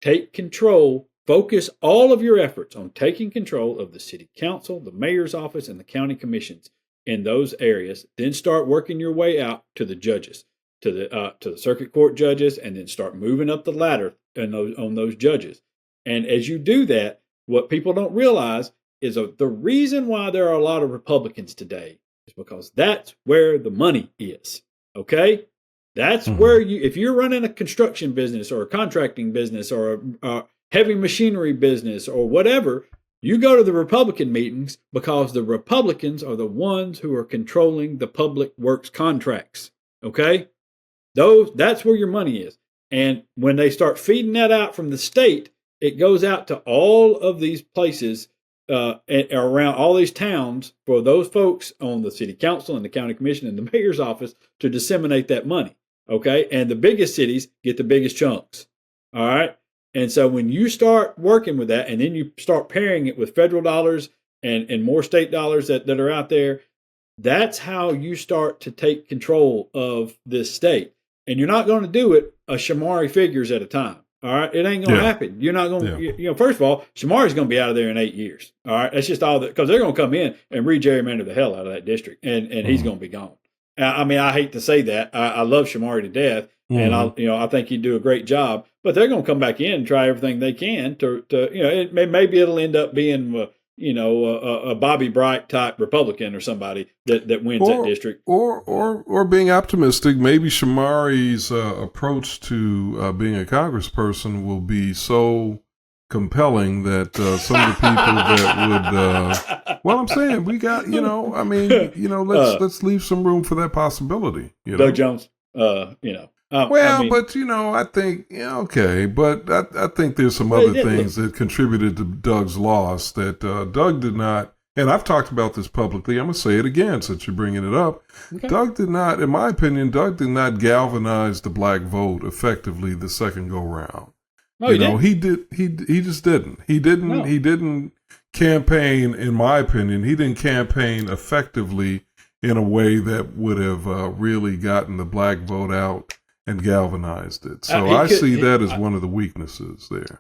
[SPEAKER 1] Take control, focus all of your efforts on taking control of the city council, the mayor's office, and the county commissions in those areas. Then start working your way out to the judges, to the circuit court judges, and then start moving up the ladder on those judges. And as you do that, what people don't realize is the reason why there are a lot of Republicans today is because that's where the money is. Okay? That's where if you're running a construction business or a contracting business or a heavy machinery business or whatever, you go to the Republican meetings because the Republicans are the ones who are controlling the public works contracts. Okay? That's where your money is. And when they start feeding that out from the state, it goes out to all of these places around all these towns for those folks on the city council and the county commission and the mayor's office to disseminate that money. Okay. And the biggest cities get the biggest chunks. All right. And so when you start working with that, and then you start pairing it with federal dollars and more state dollars that are out there, that's how you start to take control of this state. And you're not going to do it a Shamari figures at a time. All right. It ain't going to happen. You're not going to, first of all, Shamari's going to be out of there in 8 years. All right. That's just all that, because they're going to come in and re-gerrymander the hell out of that district, and he's going to be gone. I mean, I hate to say that. I love Shamari to death, and I think he'd do a great job, but they're going to come back in and try everything they can to maybe it'll end up being, a Bobby Bright type Republican or somebody that wins that district.
[SPEAKER 3] Or being optimistic, maybe Shamari's approach to being a congressperson will be so compelling that some of the people that would, well, I'm saying we got, let's leave some room for that possibility.
[SPEAKER 1] Doug Jones,
[SPEAKER 3] I think, but I think there's some other things that contributed to Doug's loss that Doug did not, and I've talked about this publicly. I'm going to say it again since you're bringing it up. Okay. Doug did not, in my opinion, galvanize the black vote effectively the second go round.
[SPEAKER 1] No,
[SPEAKER 3] he just didn't. He didn't campaign, in my opinion, he didn't campaign effectively in a way that would have really gotten the black vote out and galvanized it. So I see that as one of the weaknesses there.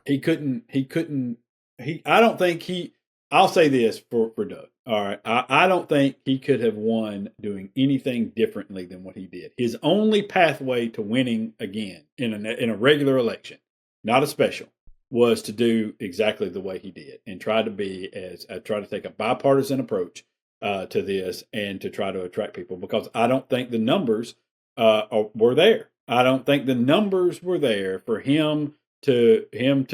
[SPEAKER 1] I'll say this for Doug. All right. I don't think he could have won doing anything differently than what he did. His only pathway to winning again in a regular election, not a special, was to do exactly the way he did and try to take a bipartisan approach to this and to try to attract people, because I don't think the numbers were there. I don't think the numbers were there for him to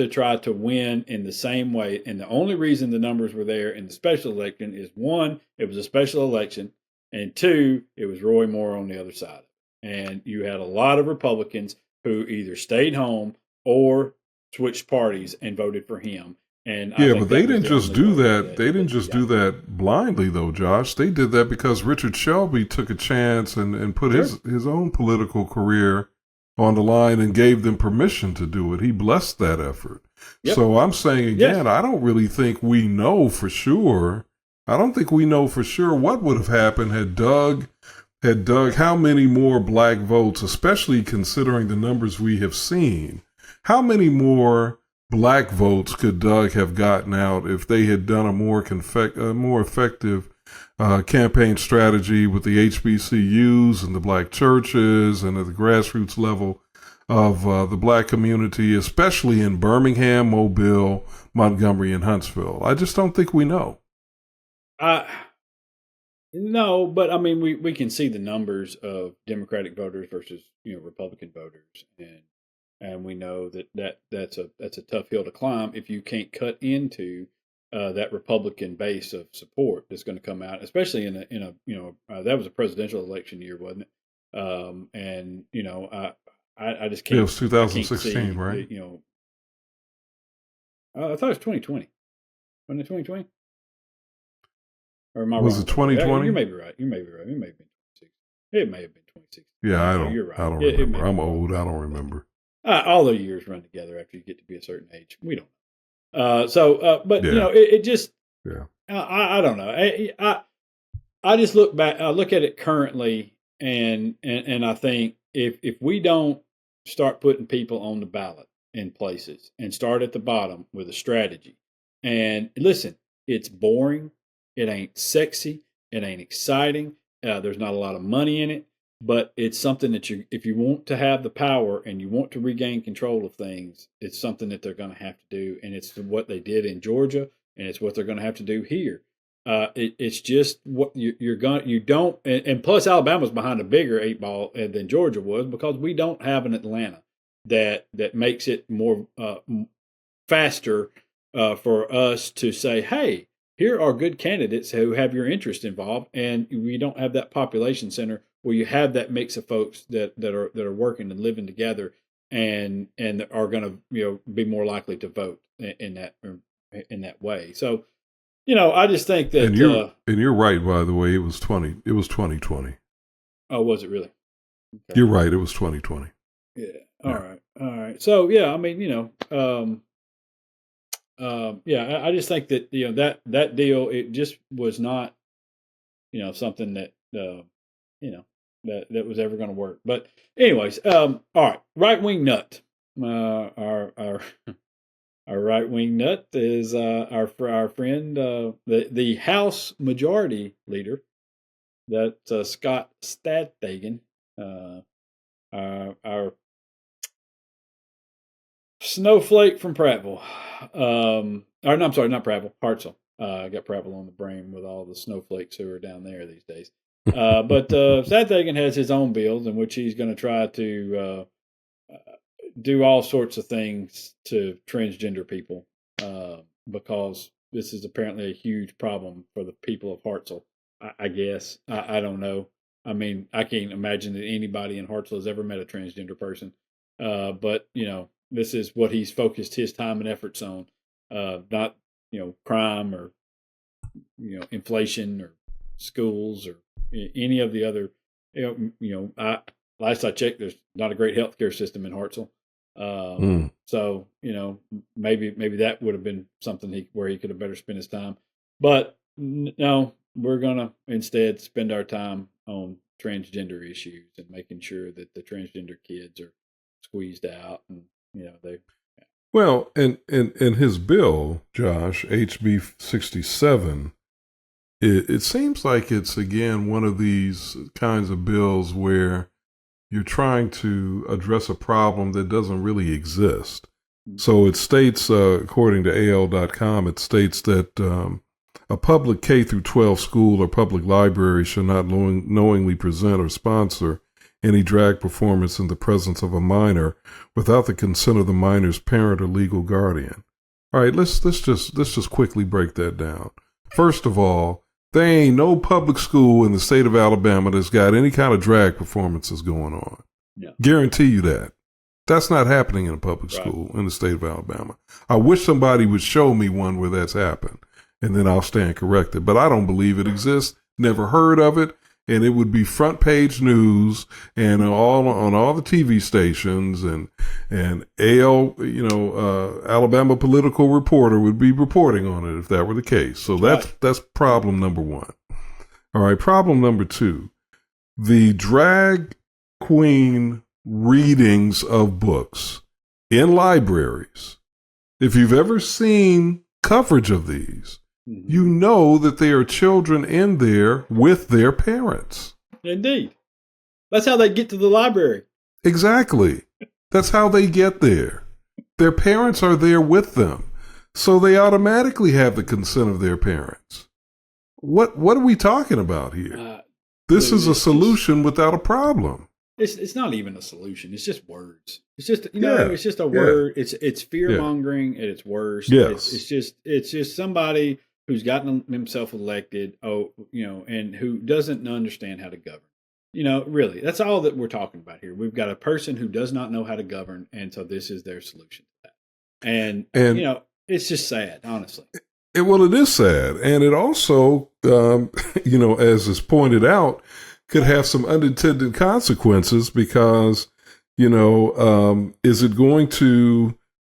[SPEAKER 1] try to win in the same way. And the only reason the numbers were there in the special election is, one, it was a special election, and two, it was Roy Moore on the other side. And you had a lot of Republicans who either stayed home or switched parties and voted for him. And
[SPEAKER 3] but they didn't just do that. They didn't just do that blindly, though, Josh. They did that because Richard Shelby took a chance and put his own political career on the line and gave them permission to do it. He blessed that effort. Yep. So I'm saying again, I don't really think we know for sure. I don't think we know for sure what would have happened had Doug how many more black votes, especially considering the numbers we have seen. How many more black votes could Doug have gotten out if they had done a more effective campaign strategy with the HBCUs and the black churches and at the grassroots level of the black community, especially in Birmingham, Mobile, Montgomery, and Huntsville? I just don't think we know.
[SPEAKER 1] No, but I mean, we can see the numbers of Democratic voters versus Republican voters, and we know that's a tough hill to climb if you can't cut into that Republican base of support that's going to come out, especially in a that was a presidential election year, wasn't it? And I just can't.
[SPEAKER 3] It was 2016, right?
[SPEAKER 1] I thought it was 2020. Wasn't it 2020? Or am I
[SPEAKER 3] was
[SPEAKER 1] wrong?
[SPEAKER 3] It 2020?
[SPEAKER 1] You may be right. It may have been 2016. It may have been 2016.
[SPEAKER 3] Yeah,
[SPEAKER 1] You're right.
[SPEAKER 3] I don't remember. I'm old. I don't remember.
[SPEAKER 1] All the years run together after you get to be a certain age. We don't. But it just. Yeah. I don't know. I just look back. I look at it currently, and I think if we don't start putting people on the ballot in places and start at the bottom with a strategy, and listen, it's boring. It ain't sexy. It ain't exciting. There's not a lot of money in it, but it's something that if you want to have the power and you want to regain control of things, it's something that they're going to have to do. And it's what they did in Georgia, and it's what they're going to have to do here. It's just what you don't, and plus Alabama's behind a bigger 8-ball than Georgia was because we don't have an Atlanta that makes it more faster for us to say, hey, here are good candidates who have your interest involved, and we don't have that population center where you have that mix of folks that are working and living together, and are going to be more likely to vote in that way. So, I just think that
[SPEAKER 3] and you're right. By the way, it was 2020. Oh,
[SPEAKER 1] was it really?
[SPEAKER 3] Okay. You're right. It was 2020.
[SPEAKER 1] Yeah. All right. So yeah, I mean, I just think that that deal, it just was not something that that was ever going to work. But anyways, all right, Rightwing Nut, our Rightwing Nut is our friend, the House Majority Leader, that Scott Stadthagen, our snowflake from Prattville. I'm sorry, not Prattville, Hartselle. I got Prattville on the brain with all the snowflakes who are down there these days. But Stadthagen has his own bills in which he's going to try to do all sorts of things to transgender people because this is apparently a huge problem for the people of Hartselle. I guess. I don't know. I mean, I can't imagine that anybody in Hartselle has ever met a transgender person. But, this is what he's focused his time and efforts on, not, crime or, inflation or schools or any of the other, last I checked, there's not a great healthcare system in Hartselle. So, maybe that would have been something where he could have better spent his time. But no, we're going to instead spend our time on transgender issues and making sure that the transgender kids are squeezed out and,
[SPEAKER 3] Well, and his bill, Josh, HB 67, it seems like it's, again, one of these kinds of bills where you're trying to address a problem that doesn't really exist. So it states, according to AL.com, it states that a public K through 12 school or public library should not knowingly present or sponsor any drag performance in the presence of a minor without the consent of the minor's parent or legal guardian. All right, let's just quickly break that down. First of all, there ain't no public school in the state of Alabama that's got any kind of drag performances going on. Yeah. Guarantee you that. That's not happening in a public school in the state of Alabama. I wish somebody would show me one where that's happened, and then I'll stand corrected. But I don't believe it exists. Never heard of it. And it would be front page news and on all the TV stations and Alabama political reporter would be reporting on it if that were the case. So that's problem number one. All right. Problem number two, the drag queen readings of books in libraries. If you've ever seen coverage of these, you know that there are children in there with their parents.
[SPEAKER 1] Indeed. That's how they get to the library.
[SPEAKER 3] Exactly. That's how they get there. Their parents are there with them. So they automatically have the consent of their parents. What are we talking about here? This is a solution without a problem.
[SPEAKER 1] It's not even a solution. It's just words. It's just it's just a word. It's fear mongering at its worst.
[SPEAKER 3] Yes.
[SPEAKER 1] It's just somebody who's gotten himself elected, and who doesn't understand how to govern. Really, that's all that we're talking about here. We've got a person who does not know how to govern, and so this is their solution to that. And it's just sad, honestly.
[SPEAKER 3] It is sad. And it also, as is pointed out, could have some unintended consequences because, is it going to,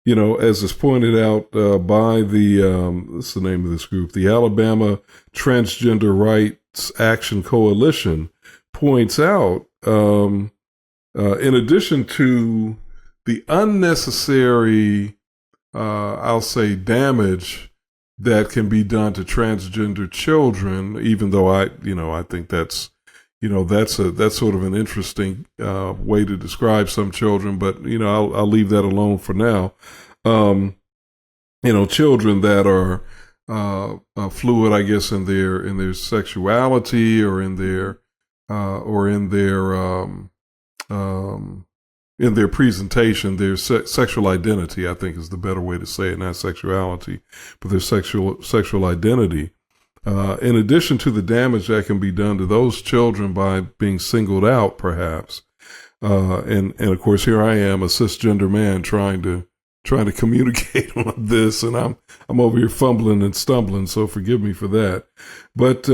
[SPEAKER 3] as is pointed out by what's the name of this group? The Alabama Transgender Rights Action Coalition points out, in addition to the unnecessary, I'll say, damage that can be done to transgender children, even though I think that's sort of an interesting way to describe some children, but I'll leave that alone for now. Children that are fluid, I guess, in their sexuality or in their presentation, their sexual identity, I think is the better way to say it, not sexuality, but their sexual identity. In addition to the damage that can be done to those children by being singled out, perhaps, and of course, here I am, a cisgender man, trying to communicate on this, and I'm over here fumbling and stumbling, so forgive me for that. But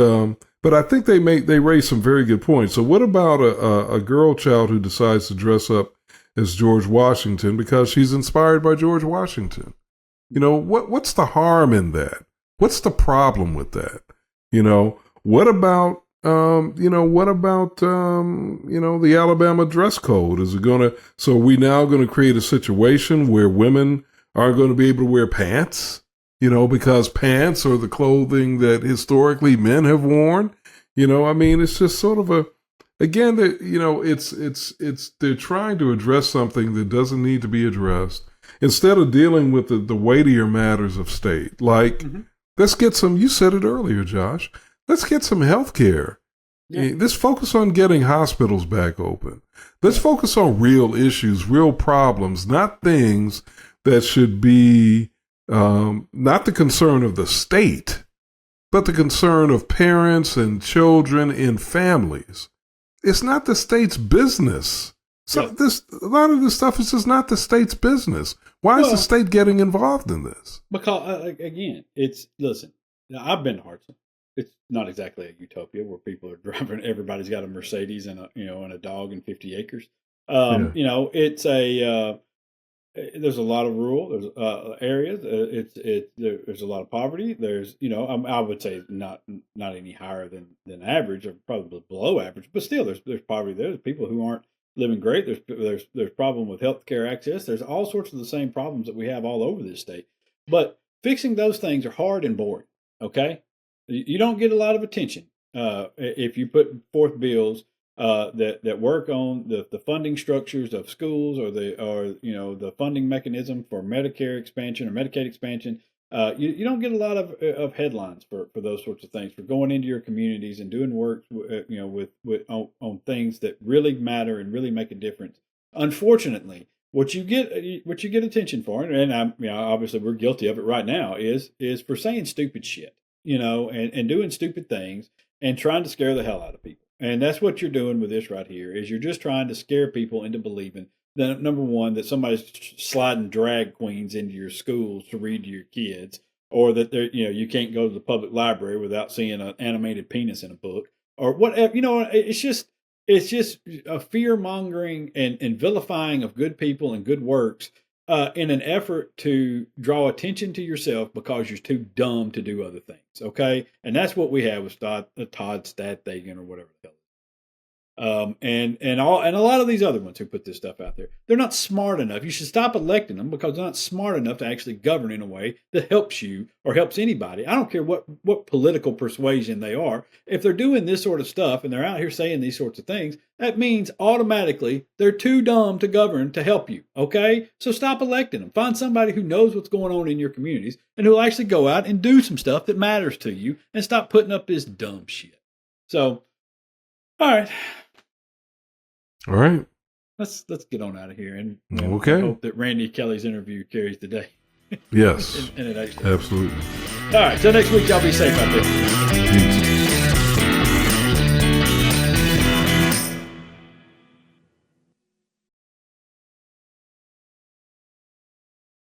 [SPEAKER 3] I think they raise some very good points. So, what about a girl child who decides to dress up as George Washington because she's inspired by George Washington? What's the harm in that? What's the problem with that? What about, the Alabama dress code? So are we now going to create a situation where women aren't going to be able to wear pants, because pants are the clothing that historically men have worn? It's just sort of again, they're trying to address something that doesn't need to be addressed instead of dealing with the weightier matters of state, like, let's get some, you said it earlier, Josh, let's get some health care. Yeah. Let's focus on getting hospitals back open. Let's focus on real issues, real problems, not things that should be not the concern of the state, but the concern of parents and children in families. It's not the state's business. So a lot of this stuff is just not the state's business. Why is the state getting involved in this?
[SPEAKER 1] Because again, listen. I've been to Hartselle. It's not exactly a utopia where people are driving. Everybody's got a Mercedes and a dog and 50 acres. It's there's a lot of rural areas. There's a lot of poverty. There's I would say not any higher than average, or probably below average, but still there's poverty there. There's people who aren't living great. There's problem with healthcare access. There's all sorts of the same problems that we have all over this state. But fixing those things are hard and boring. Okay, you don't get a lot of attention if you put forth bills that work on the funding structures of schools or the funding mechanism for Medicare expansion or Medicaid expansion. You don't get a lot of headlines for those sorts of things, for going into your communities and doing work on things that really matter and really make a difference. Unfortunately, what you get attention for, and obviously we're guilty of it right now, is for saying stupid shit, and doing stupid things and trying to scare the hell out of people. And that's what you're doing with this right here, is you're just trying to scare people into believing that number one, that somebody's sliding drag queens into your schools to read to your kids, or that they're, you can't go to the public library without seeing an animated penis in a book, or whatever. It's just a fear mongering and vilifying of good people and good works in an effort to draw attention to yourself because you're too dumb to do other things. Okay, and that's what we have with Todd Stadthagen or whatever the hell. And a lot of these other ones who put this stuff out there, they're not smart enough. You should stop electing them because they're not smart enough to actually govern in a way that helps you or helps anybody. I don't care what political persuasion they are. If they're doing this sort of stuff and they're out here saying these sorts of things, that means automatically they're too dumb to govern to help you. Okay, so stop electing them. Find somebody who knows what's going on in your communities and who will actually go out and do some stuff that matters to you, and stop putting up this dumb shit. So, all right.
[SPEAKER 3] All right.
[SPEAKER 1] Let's get on out of here, and
[SPEAKER 3] okay.
[SPEAKER 1] I hope that Randy Kelley's interview carries the day.
[SPEAKER 3] Yes,
[SPEAKER 1] and it actually
[SPEAKER 3] absolutely.
[SPEAKER 1] All right. Till next week, y'all be safe out there.